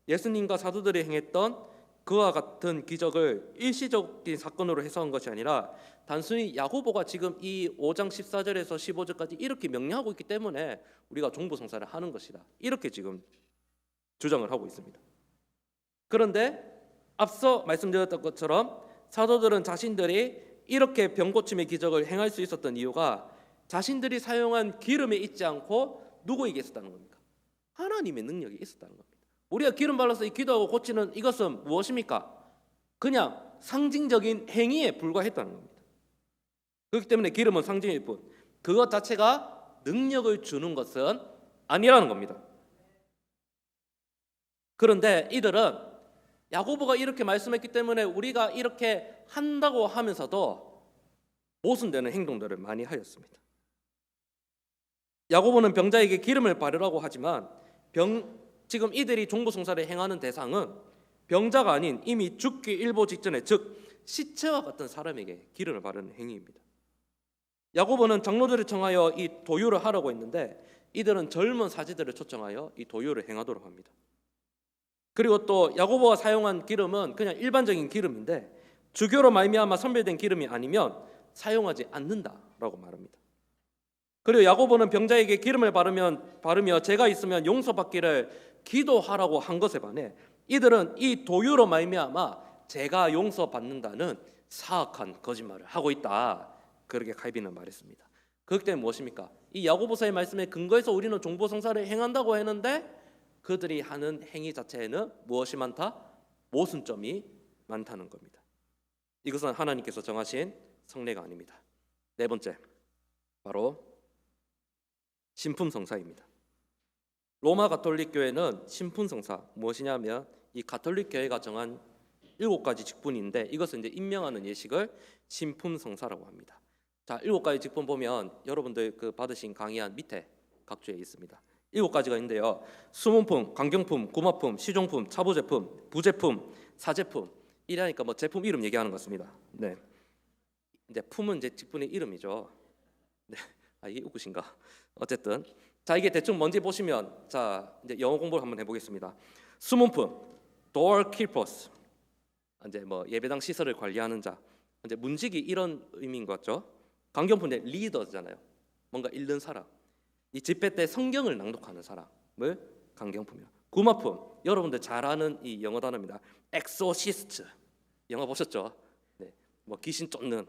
예수님과 사도들이 행했던 그와 같은 기적을 일시적인 사건으로 해석한 것이 아니라 단순히 야고보가 지금 이 5장 14절에서 15절까지 이렇게 명령하고 있기 때문에 우리가 종보성사를 하는 것이다. 이렇게 지금 주장을 하고 있습니다. 그런데 앞서 말씀드렸던 것처럼 사도들은 자신들이 이렇게 병고침의 기적을 행할 수 있었던 이유가 자신들이 사용한 기름에 있지 않고 누구에게 있었다는 겁니까? 하나님의 능력이 있었다는 겁니다. 우리가 기름 발라서 기도하고 고치는 이것은 무엇입니까? 그냥 상징적인 행위에 불과했다는 겁니다. 그렇기 때문에 기름은 상징일 뿐 그것 자체가 능력을 주는 것은 아니라는 겁니다. 그런데 이들은 야고보가 이렇게 말씀했기 때문에 우리가 이렇게 한다고 하면서도 모순되는 행동들을 많이 하였습니다. 야고보는 병자에게 기름을 바르라고 하지만 지금 이들이 종부성사를 행하는 대상은 병자가 아닌 이미 죽기 일보 직전에, 즉 시체와 같은 사람에게 기름을 바르는 행위입니다. 야고보는 장로들을 청하여 이 도유를 하라고 했는데 이들은 젊은 사제들을 초청하여 이 도유를 행하도록 합니다. 그리고 또 야고보가 사용한 기름은 그냥 일반적인 기름인데 주교로 말미암아 선별된 기름이 아니면 사용하지 않는다라고 말합니다. 그리고 야고보는 병자에게 기름을 바르며 죄가 있으면 용서받기를 기도하라고 한 것에 반해 이들은 이 도유로 말미암아 죄가 용서받는다는 사악한 거짓말을 하고 있다. 그렇게 칼빈은 말했습니다. 그렇기 때문에 무엇입니까? 이 야고보서의 말씀에 근거해서 우리는 종보성사를 행한다고 했는데 그들이 하는 행위 자체에는 무엇이 많다? 모순점이 많다는 겁니다. 이것은 하나님께서 정하신 성례가 아닙니다. 네 번째, 바로 신품성사입니다. 로마 가톨릭 교회는 신품성사 무엇이냐면 이 가톨릭 교회가 정한 7가지 직분인데 이것은 이제 임명하는 예식을 신품성사라고 합니다. 자, 7가지 직분 보면 여러분들 그 받으신 강의안 밑에 각주에 있습니다. 7가지가 있는데요. 수문품, 강경품, 구마품, 시종품, 차보제품, 부제품, 사제품. 이라니까 뭐 제품 이름 얘기하는 것 같습니다. 네. 이제 품은 이제 직분의 이름이죠. 네. 아, 이게 웃으신가? 어쨌든 자, 이게 대충 뭔지 보시면 자, 이제 영어 공부를 한번 해보겠습니다. 수문품, door keepers. 이제 뭐 예배당 시설을 관리하는 자. 이제 문직이 이런 의미인 것 같죠? 강경품 이제 리더잖아요. 뭔가 읽는 사람. 이 집회 때 성경을 낭독하는 사람을 강경품이요. 구마품, 여러분들 잘 아는 이 영어 단어입니다. 엑소시스트. 영어 보셨죠? 네, 뭐 귀신 쫓는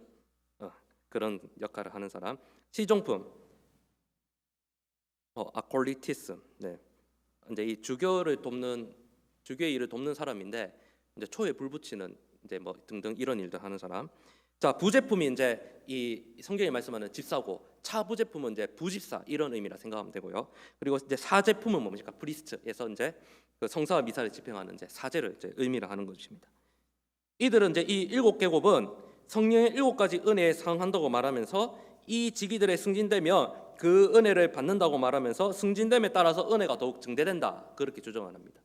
그런 역할을 하는 사람. 시종품, 아콜리티스. 네, 이제 이 주교의 일을 돕는 사람인데 이제 초에 불 붙이는 이제 뭐 등등 이런 일들 하는 사람. 자, 부제품이 이제 이 성경에 말씀하는 집사고 차부제품은 이제 부집사 이런 의미라 생각하면 되고요. 그리고 이제 사제품은 뭡니까? 프리스트에서 이제 그 성사와 미사를 집행하는 이제 사제를 이제 의미를 하는 것입니다. 이들은 이제 이 7계급은 성령의 7가지 은혜에 상한다고 말하면서 이 직위들에 승진되면 그 은혜를 받는다고 말하면서 승진됨에 따라서 은혜가 더욱 증대된다 그렇게 주장을 합니다.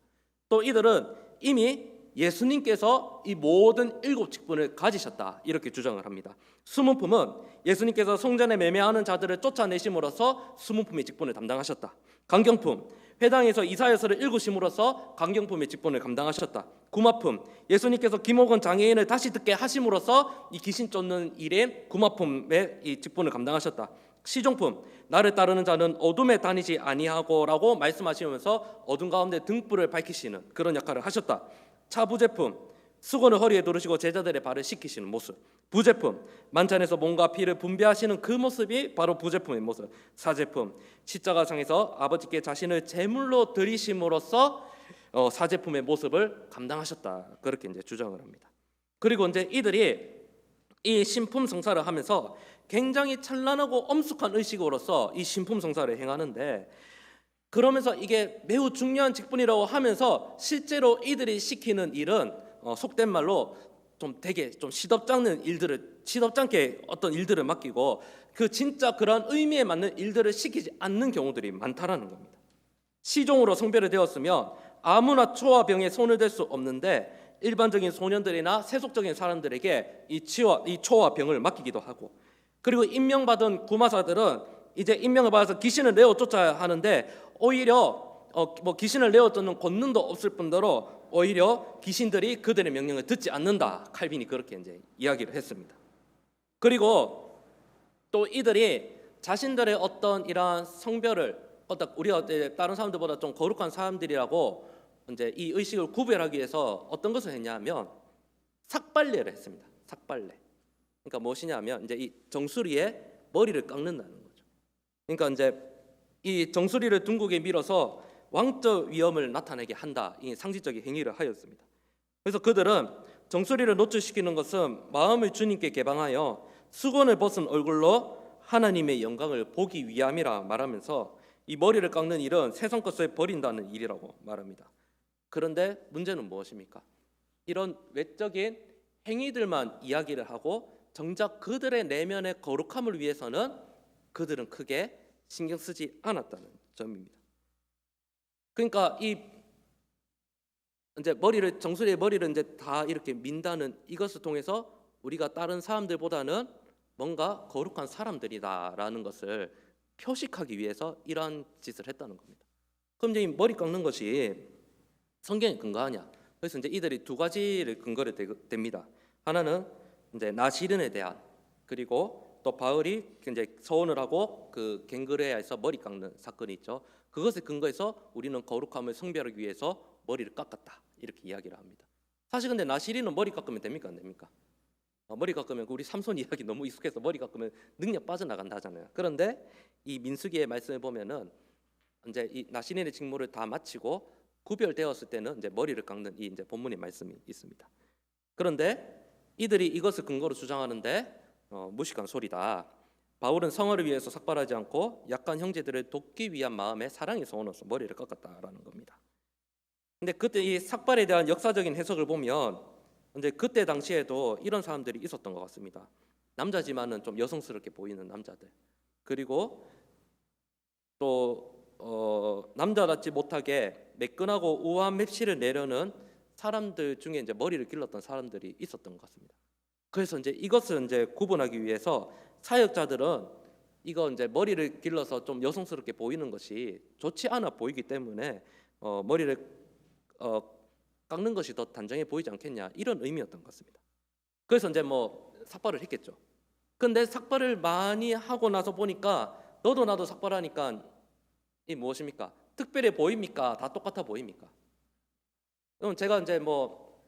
또 이들은 이미 예수님께서 이 모든 7직분을 가지셨다 이렇게 주장을 합니다. 수문품은 예수님께서 성전에 매매하는 자들을 쫓아내심으로써 수문품의 직분을 담당하셨다. 강경품, 회당에서 이사야서를 읽으심으로써 강경품의 직분을 감당하셨다. 구마품, 예수님께서 김옥원 장애인을 다시 듣게 하심으로써 이 귀신 쫓는 일에 구마품의 이 직분을 감당하셨다. 시종품, 나를 따르는 자는 어둠에 다니지 아니하고라고 말씀하시면서 어둠 가운데 등불을 밝히시는 그런 역할을 하셨다. 차부제품, 수건을 허리에 두르시고 제자들의 발을 씻기시는 모습. 부제품, 만찬에서 몸과 피를 분배하시는 그 모습이 바로 부제품의 모습. 사제품, 십자가상에서 아버지께 자신을 제물로 드리심으로써 사제품의 모습을 감당하셨다 그렇게 이제 주장을 합니다. 그리고 이제 이들이 이 신품 성사를 하면서 굉장히 찬란하고 엄숙한 의식으로서 이 신품 성사를 행하는데, 그러면서 이게 매우 중요한 직분이라고 하면서 실제로 이들이 시키는 일은 속된 말로 좀 되게 좀 시덥잖게 어떤 일들을 맡기고 그 진짜 그런 의미에 맞는 일들을 시키지 않는 경우들이 많다라는 겁니다. 시종으로 성별이 되었으면 아무나 초와 병에 손을 댈 수 없는데 일반적인 소년들이나 세속적인 사람들에게 이 초와 병을 맡기기도 하고, 그리고 임명받은 구마사들은 이제 임명을 받아서 귀신을 내어 쫓아야 하는데 오히려 귀신을 내어 쫓는 권능도 없을 뿐더러 오히려 귀신들이 그들의 명령을 듣지 않는다. 칼빈이 그렇게 이제 이야기를 했습니다. 그리고 또 이들이 자신들의 어떤 이러한 성별을 우리가 다른 사람들보다 좀 거룩한 사람들이라고 이제 이 의식을 구별하기 위해서 어떤 것을 했냐면 삭발례를 했습니다. 삭발례. 그러니까 무엇이냐면 이제 이 정수리에 머리를 깎는다는 거죠. 그러니까 이제 이 정수리를 둥국에 밀어서 왕적 위엄을 나타내게 한다. 이 상징적인 행위를 하였습니다. 그래서 그들은 정수리를 노출시키는 것은 마음을 주님께 개방하여 수건을 벗은 얼굴로 하나님의 영광을 보기 위함이라 말하면서 이 머리를 깎는 일은 세상 것을 버린다는 일이라고 말합니다. 그런데 문제는 무엇입니까? 이런 외적인 행위들만 이야기를 하고 정작 그들의 내면의 거룩함을 위해서는 그들은 크게 신경 쓰지 않았다는 점입니다. 그러니까 이 이제 정수리의 머리를 이제 다 이렇게 민다는 이것을 통해서 우리가 다른 사람들보다는 뭔가 거룩한 사람들이다라는 것을 표식하기 위해서 이러한 짓을 했다는 겁니다. 그럼 이제 이 머리 깎는 것이 성경에 근거하냐? 그래서 이제 이들이 두 가지를 근거를 댑니다. 하나는 이제 나시른에 대한, 그리고 또 바울이 이제 서원을 하고 그 갱그레아에서 머리 깎는 사건이 있죠. 그것을 근거해서 우리는 거룩함을 성별하기 위해서 머리를 깎았다 이렇게 이야기를 합니다. 사실 근데 나시린은 머리 깎으면 됩니까 안 됩니까? 머리 깎으면 우리 삼손 이야기 너무 익숙해서 머리 깎으면 능력 빠져나간다 하잖아요. 그런데 이 민수기의 말씀을 보면은 이제 이 나시린의 직무를 다 마치고 구별되었을 때는 이제 머리를 깎는 이 이제 본문의 말씀이 있습니다. 그런데 이들이 이것을 근거로 주장하는데 무식한 소리다. 바울은 성화를 위해서 삭발하지 않고 약한 형제들을 돕기 위한 마음에 사랑의 소원으로서 머리를 깎았다라는 겁니다. 근데 그때 이 삭발에 대한 역사적인 해석을 보면 이제 그때 당시에도 이런 사람들이 있었던 것 같습니다. 남자지만은 좀 여성스럽게 보이는 남자들, 그리고 또 남자답지 못하게 매끈하고 우아한 맵시를 내려는 사람들 중에 이제 머리를 길렀던 사람들이 있었던 것 같습니다. 그래서 이제 이것을 이제 구분하기 위해서 사역자들은 이거 이제 머리를 길러서 좀 여성스럽게 보이는 것이 좋지 않아 보이기 때문에 머리를 깎는 것이 더 단정해 보이지 않겠냐, 이런 의미였던 것 같습니다. 그래서 이제 뭐 삭발을 했겠죠. 근데 삭발을 많이 하고 나서 보니까 너도 나도 삭발하니까 이 무엇입니까? 특별해 보입니까? 다 똑같아 보입니까? 그럼 제가 이제 뭐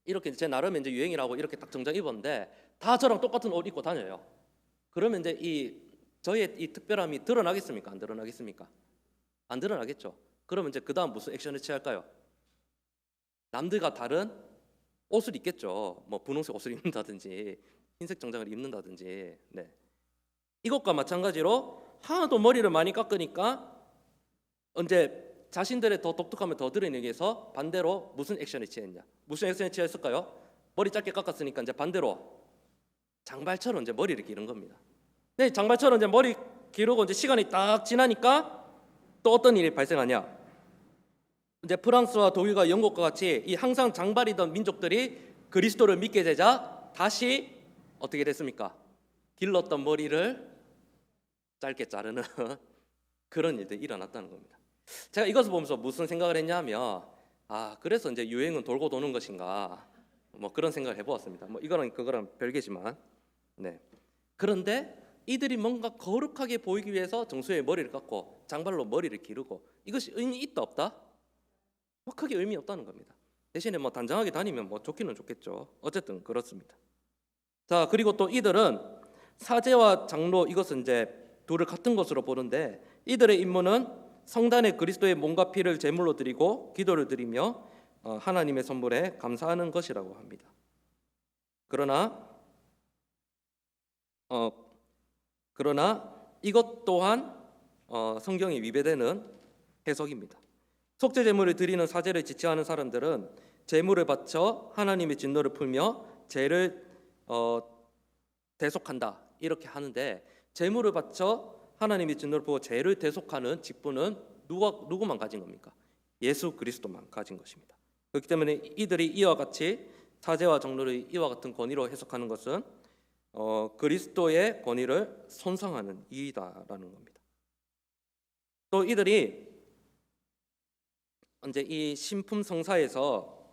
이렇게 제 나름의 이제 유행이라고 이렇게 딱 정장 입었는데 다 저랑 똑같은 옷 입고 다녀요. 그러면 이제 저의 이 특별함이 드러나겠습니까? 안 드러나겠습니까? 안 드러나겠죠. 그러면 이제 그 다음 무슨 액션을 취할까요? 남들과 다른 옷을 입겠죠. 뭐 분홍색 옷을 입는다든지 흰색 정장을 입는다든지. 네. 이것과 마찬가지로 하나도 머리를 많이 깎으니까 언제 자신들의 더 독특함을 더 드러내기 위해서 반대로 무슨 액션을 취했냐? 무슨 액션을 취했을까요? 머리 짧게 깎았으니까 이제 반대로 장발처럼 이제 머리를 기른 겁니다. 네, 장발처럼 이제 머리 기르고 이제 시간이 딱 지나니까 또 어떤 일이 발생하냐? 이제 프랑스와 독일과 영국과 같이 이 항상 장발이던 민족들이 그리스도를 믿게 되자 다시 어떻게 됐습니까? 길렀던 머리를 짧게 자르는 그런 일들이 일어났다는 겁니다. 제가 이것을 보면서 무슨 생각을 했냐면 그래서 이제 유행은 돌고 도는 것인가 뭐 그런 생각을 해보았습니다. 뭐 이거랑 그거랑 별개지만 네. 그런데 이들이 뭔가 거룩하게 보이기 위해서 정수에 머리를 깎고 장발로 머리를 기르고 이것이 의미 있다 없다? 뭐 크게 의미 없다는 겁니다. 대신에 뭐 단정하게 다니면 뭐 좋기는 좋겠죠. 어쨌든 그렇습니다. 자, 그리고 또 이들은 사제와 장로 이것은 이제 둘을 같은 것으로 보는데 이들의 임무는 성단에 그리스도의 몸과 피를 제물로 드리고 기도를 드리며 하나님의 선물에 감사하는 것이라고 합니다. 그러나 이것 또한 성경에 위배되는 해석입니다. 속죄 제물을 드리는 사제를 지칭하는 사람들은 제물을 바쳐 하나님의 진노를 풀며 죄를 대속한다 이렇게 하는데 제물을 바쳐 하나님의 진노를 풀고 죄를 대속하는 직분은 누구만 가진 겁니까? 예수 그리스도만 가진 것입니다. 그렇기 때문에 이들이 이와 같이 사제와 장로를 이와 같은 권위로 해석하는 것은 그리스도의 권위를 손상하는 이유다라는 겁니다. 또 이들이 이제 이 신품 성사에서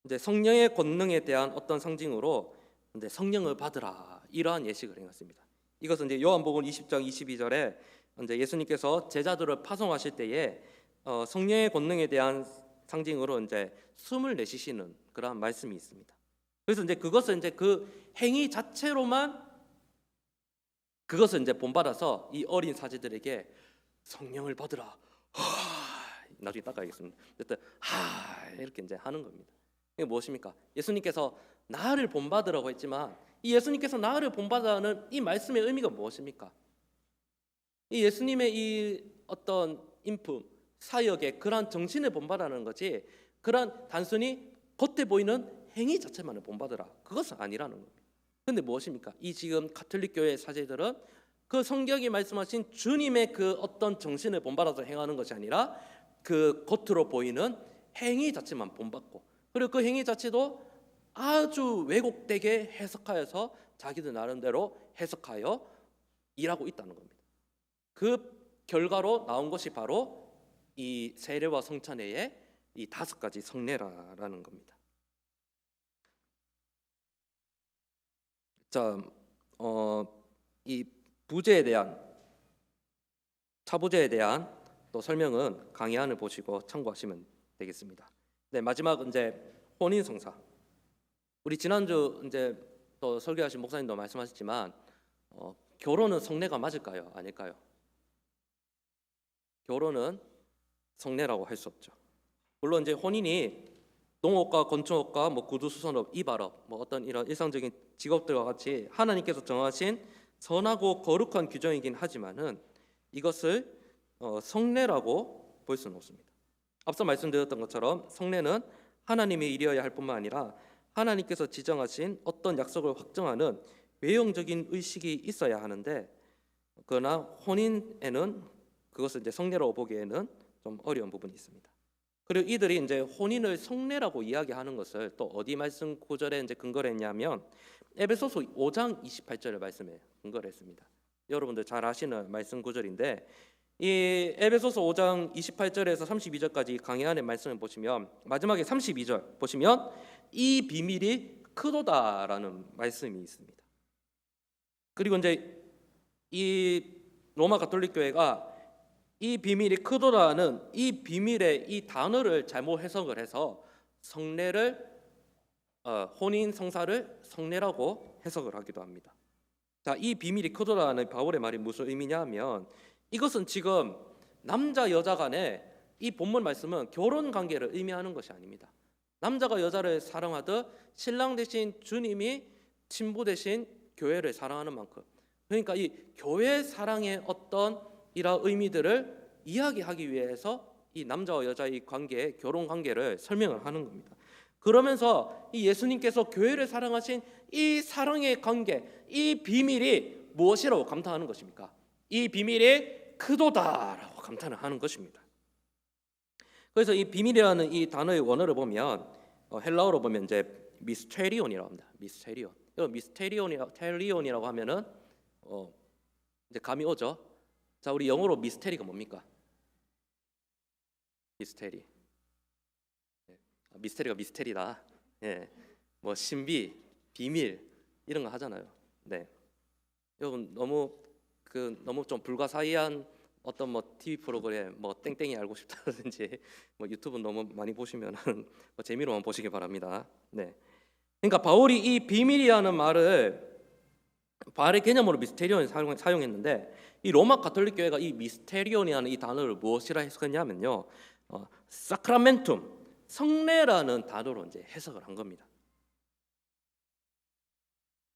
이제 성령의 권능에 대한 어떤 상징으로 이제 성령을 받으라 이러한 예식을 행했습니다. 이것은 이제 요한복음 20장 22절에 이제 예수님께서 제자들을 파송하실 때에 성령의 권능에 대한 상징으로 이제 숨을 내쉬시는 그러한 말씀이 있습니다. 그래서 이제 그것은 이제 그 행위 자체로만 그것을 이제 본받아서 이 어린 사제들에게 성령을 받으라. 나중에 닦아야겠습니다. 이렇게 이제 하는 겁니다. 이게 무엇입니까? 예수님께서 나를 본받으라고 했지만 이 예수님께서 나를 본받으라는 이 말씀의 의미가 무엇입니까? 이 예수님의 이 어떤 인품, 사역의 그러한 정신을 본받으라는 거지 그러한 단순히 겉에 보이는 행위 자체만을 본받으라 그것은 아니라는 겁니다. 그런데 무엇입니까? 이 지금 가톨릭 교회의 사제들은 그 성경이 말씀하신 주님의 그 어떤 정신을 본받아서 행하는 것이 아니라 그 겉으로 보이는 행위 자체만 본받고 그리고 그 행위 자체도 아주 왜곡되게 해석하여서 자기들 나름대로 해석하여 일하고 있다는 겁니다. 그 결과로 나온 것이 바로 이 세례와 성찬회의 이 5가지 성례라는 겁니다. 자, 이 부제에 대한 차부제에 대한 또 설명은 강의안을 보시고 참고하시면 되겠습니다. 네, 마지막 이제 혼인 성사. 우리 지난주 이제 또 설교하신 목사님도 말씀하셨지만 결혼은 성례가 맞을까요? 아닐까요? 결혼은 성례라고 할 수 없죠. 물론 이제 혼인이 농업과 건축업과 뭐 구두 수선업, 이발업, 뭐 어떤 이런 일상적인 직업들과 같이 하나님께서 정하신 선하고 거룩한 규정이긴 하지만은 이것을 성례라고 볼 수는 없습니다. 앞서 말씀드렸던 것처럼 성례는 하나님의 일이어야 할 뿐만 아니라 하나님께서 지정하신 어떤 약속을 확정하는 외형적인 의식이 있어야 하는데 그러나 혼인에는 그것을 이제 성례라고 보기에는 좀 어려운 부분이 있습니다. 그리고 이들이 이제 혼인을 성례라고 이야기하는 것을 또 어디 말씀 구절에 이제 근거를 했냐면 에베소서 5장 28절의 말씀에 근거를 했습니다. 여러분들 잘 아시는 말씀 구절인데 이 에베소서 5장 28절에서 32절까지 강해안의 말씀을 보시면 마지막에 32절 보시면 이 비밀이 크도다라는 말씀이 있습니다. 그리고 이제 이 로마 가톨릭 교회가 이 비밀이 크도다는 이 비밀의 이 단어를 잘못 해석을 해서 성례를 혼인 성사를 성례라고 해석을 하기도 합니다. 자, 이 비밀이 크도다는 바울의 말이 무슨 의미냐면 이것은 지금 남자 여자 간에 이 본문 말씀은 결혼 관계를 의미하는 것이 아닙니다. 남자가 여자를 사랑하듯 신랑 대신 주님이 신부 대신 교회를 사랑하는 만큼 그러니까 이 교회 사랑의 어떤 이런 의미들을 이야기하기 위해서 이 남자와 여자의 관계, 결혼 관계를 설명을 하는 겁니다. 그러면서 이 예수님께서 교회를 사랑하신 이 사랑의 관계, 이 비밀이 무엇이라고 감탄하는 것입니까? 이 비밀이 크도다라고 감탄을 하는 것입니다. 그래서 이 비밀이라는 이 단어의 원어를 보면 헬라어로 보면 이제 미스테리온이라고 합니다. 미스테리온. 미스테리온이라고 하면은 이제 감이 오죠. 자, 우리 영어로 미스테리가 뭡니까? 미스테리. 미스테리가 미스테리다. 예, 뭐 신비, 비밀 이런 거 하잖아요. 네, 여러분 너무 좀 불가사의한 어떤 뭐 TV 프로그램 뭐 땡땡이 알고 싶다든지 뭐 유튜브 너무 많이 보시면은 뭐 재미로만 보시기 바랍니다. 네, 그러니까 바울이 이 비밀이라는 말을 바울의 개념으로 미스테리온을 사용했는데 이 로마 가톨릭 교회가 이 미스테리온이라는 이 단어를 무엇이라 해석했냐면요, 사크라멘툼, 성례라는 단어로 이제 해석을 한 겁니다.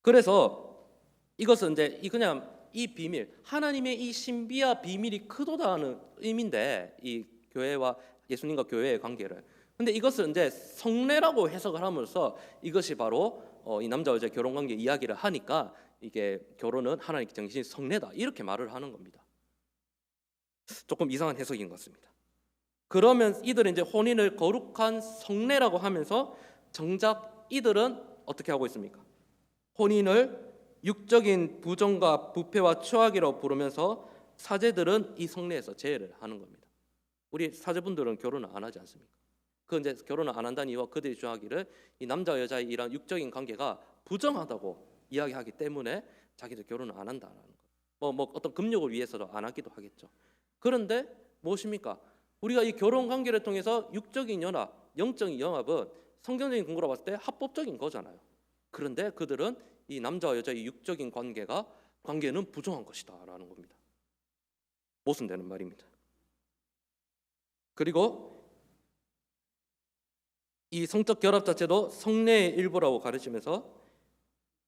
그래서 이것은 이제 그냥 이 비밀, 하나님의 이 신비와 비밀이 크도다는 의미인데 이 교회와 예수님과 교회의 관계를. 근데 이것을 이제 성례라고 해석을 함으로써 이것이 바로 이 남자와 여자 결혼 관계 이야기를 하니까 이게 결혼은 하나님께 정신 성례다 이렇게 말을 하는 겁니다. 조금 이상한 해석인 것 같습니다. 그러면 이들은 이제 혼인을 거룩한 성례라고 하면서 정작 이들은 어떻게 하고 있습니까? 혼인을 육적인 부정과 부패와 추악이라고 부르면서 사제들은 이 성례에서 제외를 하는 겁니다. 우리 사제분들은 결혼을 안 하지 않습니까? 그 이제 결혼을 안 한다는 이유와 그들이 주장하기를 이 남자와 여자의 이런 육적인 관계가 부정하다고 이야기하기 때문에 자기들 결혼을 안 한다라는 거. 뭐 어떤 금욕을 위해서도 안 하기도 하겠죠. 그런데 무엇입니까? 우리가 이 결혼 관계를 통해서 육적인 연합, 영적인 연합은 성경적인 근거로 봤을 때 합법적인 거잖아요. 그런데 그들은 이 남자와 여자의 육적인 관계는 부정한 것이다라는 겁니다. 모순되는 말입니다. 그리고 이 성적 결합 자체도 성례의 일부라고 가르치면서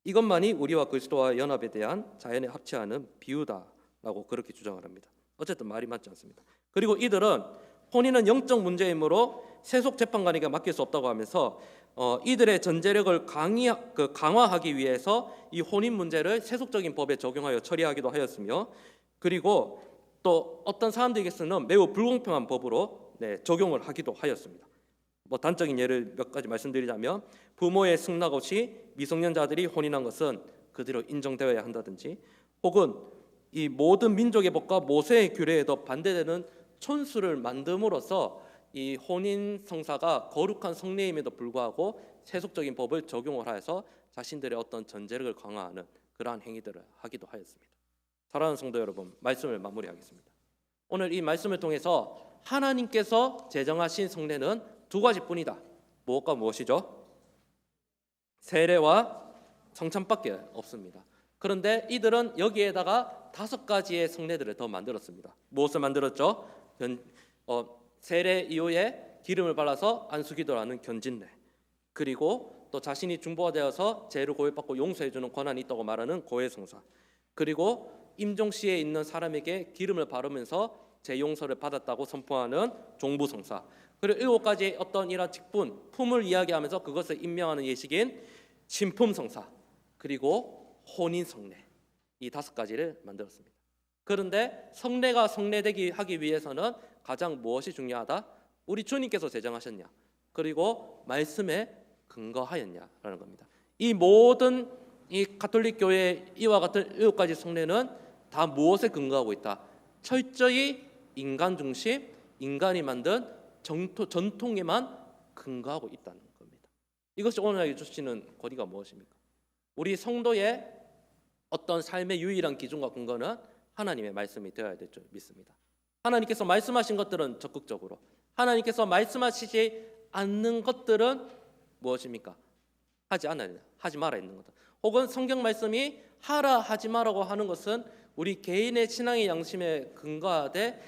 이것만이 우리와 그리스도와 연합에 대한 자연에 합치하는 비유다라고 그렇게 주장을 합니다. 어쨌든 말이 맞지 않습니다. 그리고 이들은 혼인은 영적 문제이므로 세속 재판관에게 맡길 수 없다고 하면서 이들의 전제력을 강화하기 위해서 이 혼인 문제를 세속적인 법에 적용하여 처리하기도 하였으며, 그리고 또 어떤 사람들에게서는 매우 불공평한 법으로 적용을 하기도 하였습니다. 뭐 단적인 예를 몇 가지 말씀드리자면 부모의 승낙 없이 미성년자들이 혼인한 것은 그대로 인정되어야 한다든지, 혹은 이 모든 민족의 법과 모세의 규례에도 반대되는 촌수를 만듦으로써 이 혼인 성사가 거룩한 성례임에도 불구하고 세속적인 법을 적용을 하여서 자신들의 어떤 전제력을 강화하는 그러한 행위들을 하기도 하였습니다. 사랑하는 성도 여러분, 말씀을 마무리하겠습니다. 오늘 이 말씀을 통해서 하나님께서 제정하신 성례는 두 가지뿐이다. 무엇과 무엇이죠? 세례와 성찬밖에 없습니다. 그런데 이들은 여기에다가 5가지의 성례들을 더 만들었습니다. 무엇을 만들었죠? 세례 이후에 기름을 발라서 안수기도를 하는 견진례, 그리고 또 자신이 중보가 되어서 죄를 고백받고 용서해 주는 권한이 있다고 말하는 고해성사, 그리고 임종시에 있는 사람에게 기름을 바르면서 죄 용서를 받았다고 선포하는 종부성사, 그리고 7가지 어떤 이런 직분, 품을 이야기하면서 그것을 임명하는 예식인 신품성사, 그리고 혼인성례, 이 5가지를 만들었습니다. 그런데 성례가 성례되기 하기 위해서는 가장 무엇이 중요하다? 우리 주님께서 제정하셨냐, 그리고 말씀에 근거하였냐라는 겁니다. 이 모든 이 가톨릭 교회의 이와 같은 7가지 성례는 다 무엇에 근거하고 있다? 철저히 인간 중심, 인간이 만든 전통에만 근거하고 있다는 겁니다. 이것이 오늘날 주시는 권위가 무엇입니까? 우리 성도의 어떤 삶의 유일한 기준과 근거는 하나님의 말씀이 되어야 될 줄 믿습니다. 하나님께서 말씀하신 것들은 적극적으로, 하나님께서 말씀하시지 않는 것들은 무엇입니까? 하지 말아야 하는 것들. 혹은 성경 말씀이 하라 하지 마라고 하는 것은 우리 개인의 신앙의 양심에 근거하되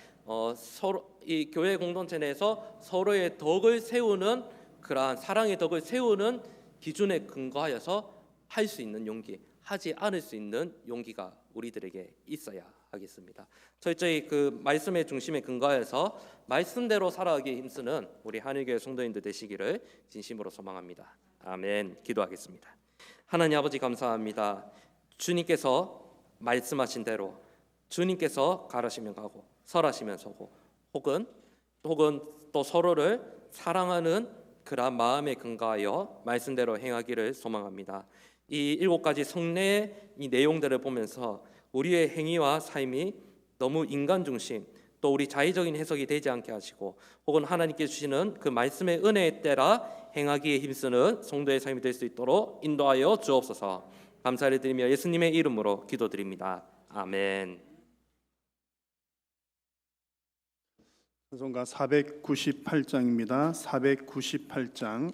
서로 이 교회 공동체 내에서 서로의 덕을 세우는 그러한 사랑의 덕을 세우는 기준에 근거하여서 할 수 있는 용기, 하지 않을 수 있는 용기가 우리들에게 있어야 하겠습니다. 철저히 그 말씀의 중심에 근거해서 말씀대로 살아가기 힘쓰는 우리 한일교회 성도님들 되시기를 진심으로 소망합니다. 아멘. 기도하겠습니다. 하나님 아버지 감사합니다. 주님께서 말씀하신 대로 주님께서 가르시면 가고 설하시면 서고 혹은 또 서로를 사랑하는 그러한 마음에 근거하여 말씀대로 행하기를 소망합니다. 이 7가지 성례의 이 내용들을 보면서 우리의 행위와 삶이 너무 인간 중심 또 우리 자의적인 해석이 되지 않게 하시고 혹은 하나님께 주시는 그 말씀의 은혜에 따라 행하기에 힘쓰는 성도의 삶이 될 수 있도록 인도하여 주옵소서. 감사를 드리며 예수님의 이름으로 기도드립니다. 아멘. 찬송가 498장입니다. 498장.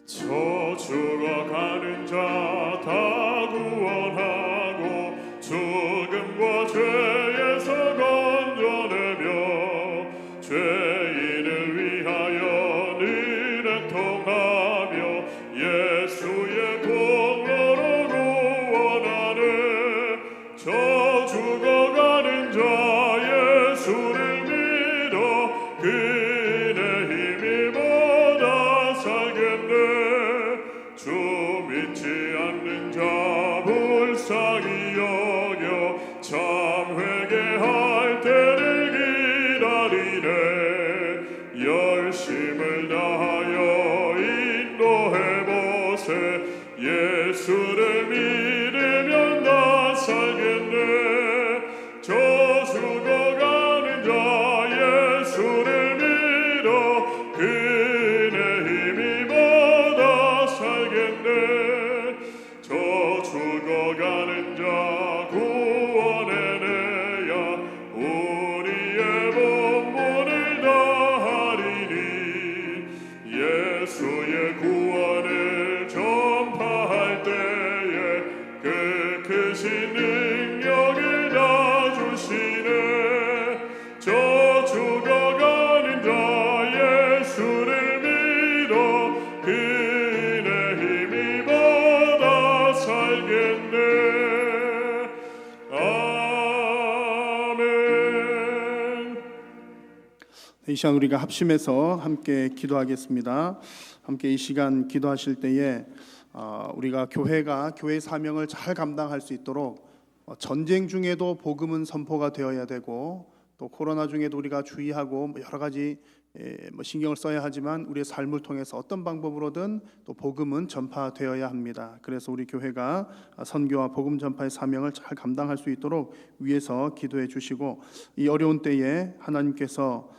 저 죽어가는 자 다 구원하고 죽음과 죄에서 건져내며 죄인을 위하여 늘 애통하며 예수의 공로로 구원하네. 저 죽어가는 자 예수를 믿어 그의 힘이 보다 살겠네. 주 믿지 않는 자 불쌍히 여겨 참 회개할 때를 기다리네. 열심을 다하여 인도해보세. 예수를 믿으면 다 살겠네. 저 죽어가는 자 예수를 믿어 그의 힘이 보다 살겠네. 저 죽어가는 자 구원해내야 우리의 본분을 다하리니. 예수의 구원을 전파할 때에 그 크신 능력을 다 주시네. 저 죽어가는 자 예수를 믿어 그의 힘이 보다 살겠네. 아멘. 이 시간 우리가 합심해서 함께 기도하겠습니다. 함께 이 시간 기도하실 때에 우리가 교회가 교회 사명을 잘 감당할 수 있도록 전쟁 중에도 복음은 선포가 되어야 되고 또 코로나 중에도 우리가 주의하고 여러 가지 신경을 써야 하지만 우리의 삶을 통해서 어떤 방법으로든 또 복음은 전파되어야 합니다. 그래서 우리 교회가 선교와 복음 전파의 사명을 잘 감당할 수 있도록 위에서 기도해 주시고 이 어려운 때에 하나님께서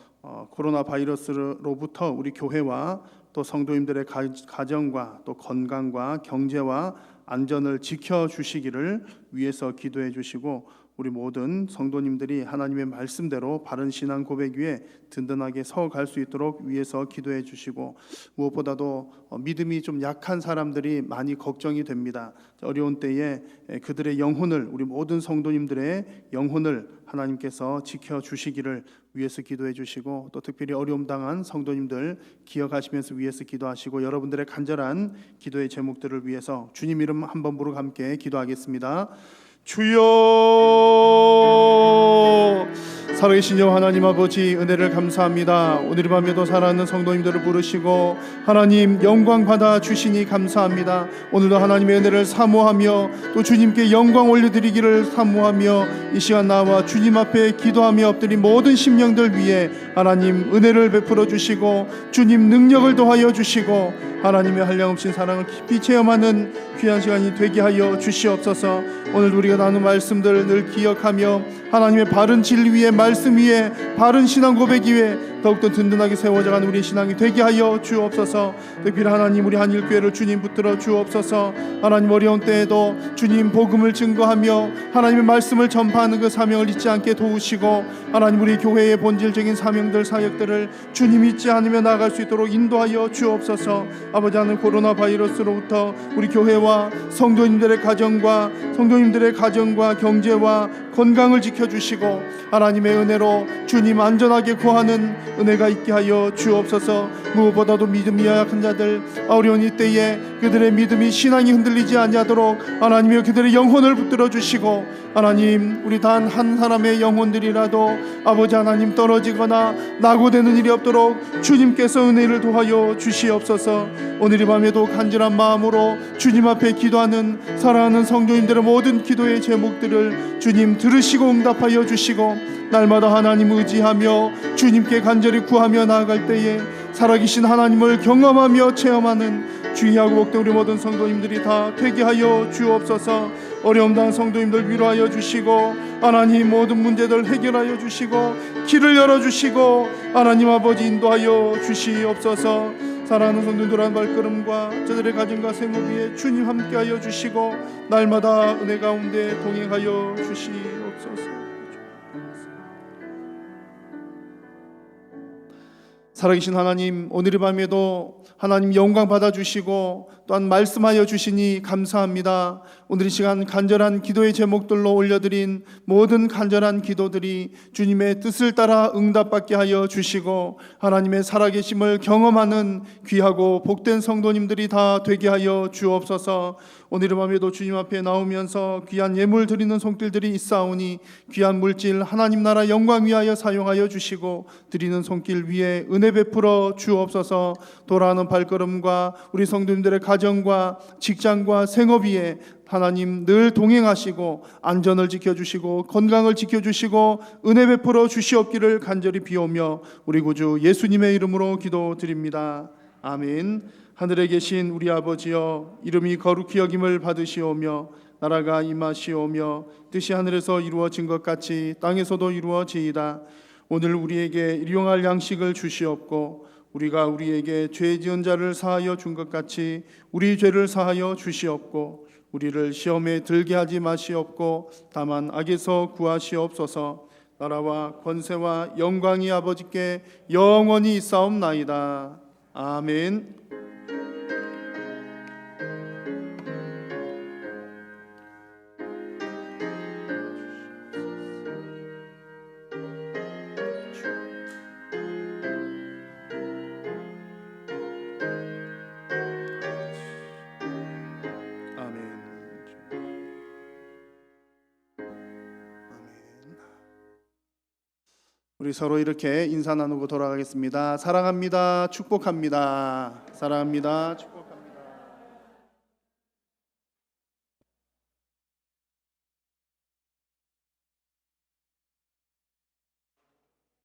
코로나 바이러스로부터 우리 교회와 또 성도님들의 가정과 또 건강과 경제와 안전을 지켜주시기를 위해서 기도해 주시고 우리 모든 성도님들이 하나님의 말씀대로 바른 신앙 고백 위에 든든하게 서갈 수 있도록 위해서 기도해 주시고 무엇보다도 믿음이 좀 약한 사람들이 많이 걱정이 됩니다. 어려운 때에 그들의 영혼을 우리 모든 성도님들의 영혼을 하나님께서 지켜주시기를 위해서 기도해 주시고 또 특별히 어려움 당한 성도님들 기억하시면서 위해서 기도하시고 여러분들의 간절한 기도의 제목들을 위해서 주님 이름 한번 부르고 함께 기도하겠습니다. 주여 살아계신 여호와 하나님 아버지 은혜를 감사합니다. 오늘 밤에도 살아있는 성도님들을 부르시고 하나님 영광 받아 주시니 감사합니다. 오늘도 하나님의 은혜를 사모하며 또 주님께 영광 올려드리기를 사모하며 이 시간 나와 주님 앞에 기도하며 엎드린 모든 심령들 위해 하나님 은혜를 베풀어 주시고 주님 능력을 더하여 주시고 하나님의 한량없인 사랑을 깊이 체험하는 귀한 시간이 되게 하여 주시옵소서. 오늘 우리가 나눈 말씀들 늘 기억하며 하나님의 바른 진리 위에 말씀 위에 바른 신앙 고백 위에 더욱더 든든하게 세워져가는 우리 신앙이 되게 하여 주옵소서. 특별히 하나님 우리 한일교회를 주님 붙들어 주옵소서. 하나님 어려운 때에도 주님 복음을 증거하며 하나님의 말씀을 전파하는 그 사명을 잊지 않게 도우시고 하나님 우리 교회의 본질적인 사명들 사역들을 주님 잊지 않으며 나아갈 수 있도록 인도하여 주옵소서. 아버지 하나님 코로나 바이러스로부터 우리 교회와 교회와 성도님들의 가정과 경제와 건강을 지켜주시고 하나님의 은혜로 주님 안전하게 구하는 은혜가 있게 하여 주옵소서. 무엇보다도 믿음이 약한 자들 어려운 이때에 그들의 믿음이 신앙이 흔들리지 아니하도록 하나님이여 그들의 영혼을 붙들어 주시고, 하나님 우리 단 한 사람의 영혼들이라도 아버지 하나님 떨어지거나 낙오되는 일이 없도록 주님께서 은혜를 도하여 주시옵소서. 오늘 이 밤에도 간절한 마음으로 주님 앞에 기도하는 사랑하는 성도님들의 모든 기도의 제목들을 주님 들으시고 응답하여 주시고, 날마다 하나님 의지하며 주님께 간절히 구하며 나아갈 때에 살아계신 하나님을 경험하며 체험하는 주의하고 복된 우리 모든 성도님들이 다 되게 하여 주옵소서. 어려움 당한 성도님들 위로하여 주시고, 하나님 모든 문제들 해결하여 주시고, 길을 열어주시고, 하나님 아버지 인도하여 주시옵소서. 사랑하는 성도님들 한 발걸음과 저들의 가정과 생활 위에 주님 함께하여 주시고, 날마다 은혜 가운데 동행하여 주시옵소서. 살아계신 하나님, 오늘 이 밤에도 하나님 영광 받아주시고 또한 말씀하여 주시니 감사합니다. 오늘 이 시간 간절한 기도의 제목들로 올려드린 모든 간절한 기도들이 주님의 뜻을 따라 응답받게 하여 주시고, 하나님의 살아계심을 경험하는 귀하고 복된 성도님들이 다 되게 하여 주옵소서. 오늘 이 밤에도 주님 앞에 나오면서 귀한 예물 드리는 손길들이 있사오니 귀한 물질 하나님 나라 영광 위하여 사용하여 주시고, 드리는 손길 위에 은혜 베풀어 주옵소서. 돌아오는 발걸음과 우리 성도님들의 가정과 직장과 생업 위에 하나님 늘 동행하시고 안전을 지켜주시고 건강을 지켜주시고 은혜 베풀어 주시옵기를 간절히 비오며 우리 구주 예수님의 이름으로 기도드립니다. 아멘. 하늘에 계신 우리 아버지여, 이름이 거룩히 여김을 받으시오며 나라가 임하시오며 뜻이 하늘에서 이루어진 것 같이 땅에서도 이루어지이다. 오늘 우리에게 일용할 양식을 주시옵고, 우리가 우리에게 죄 지은 자를 사하여 준 것 같이 우리 죄를 사하여 주시옵고, 우리를 시험에 들게 하지 마시옵고 다만 악에서 구하시옵소서. 나라와 권세와 영광이 아버지께 영원히 있사옵나이다. 아멘. 우리 서로 이렇게 인사 나누고 돌아가겠습니다. 사랑합니다. 축복합니다. 사랑합니다. 축복.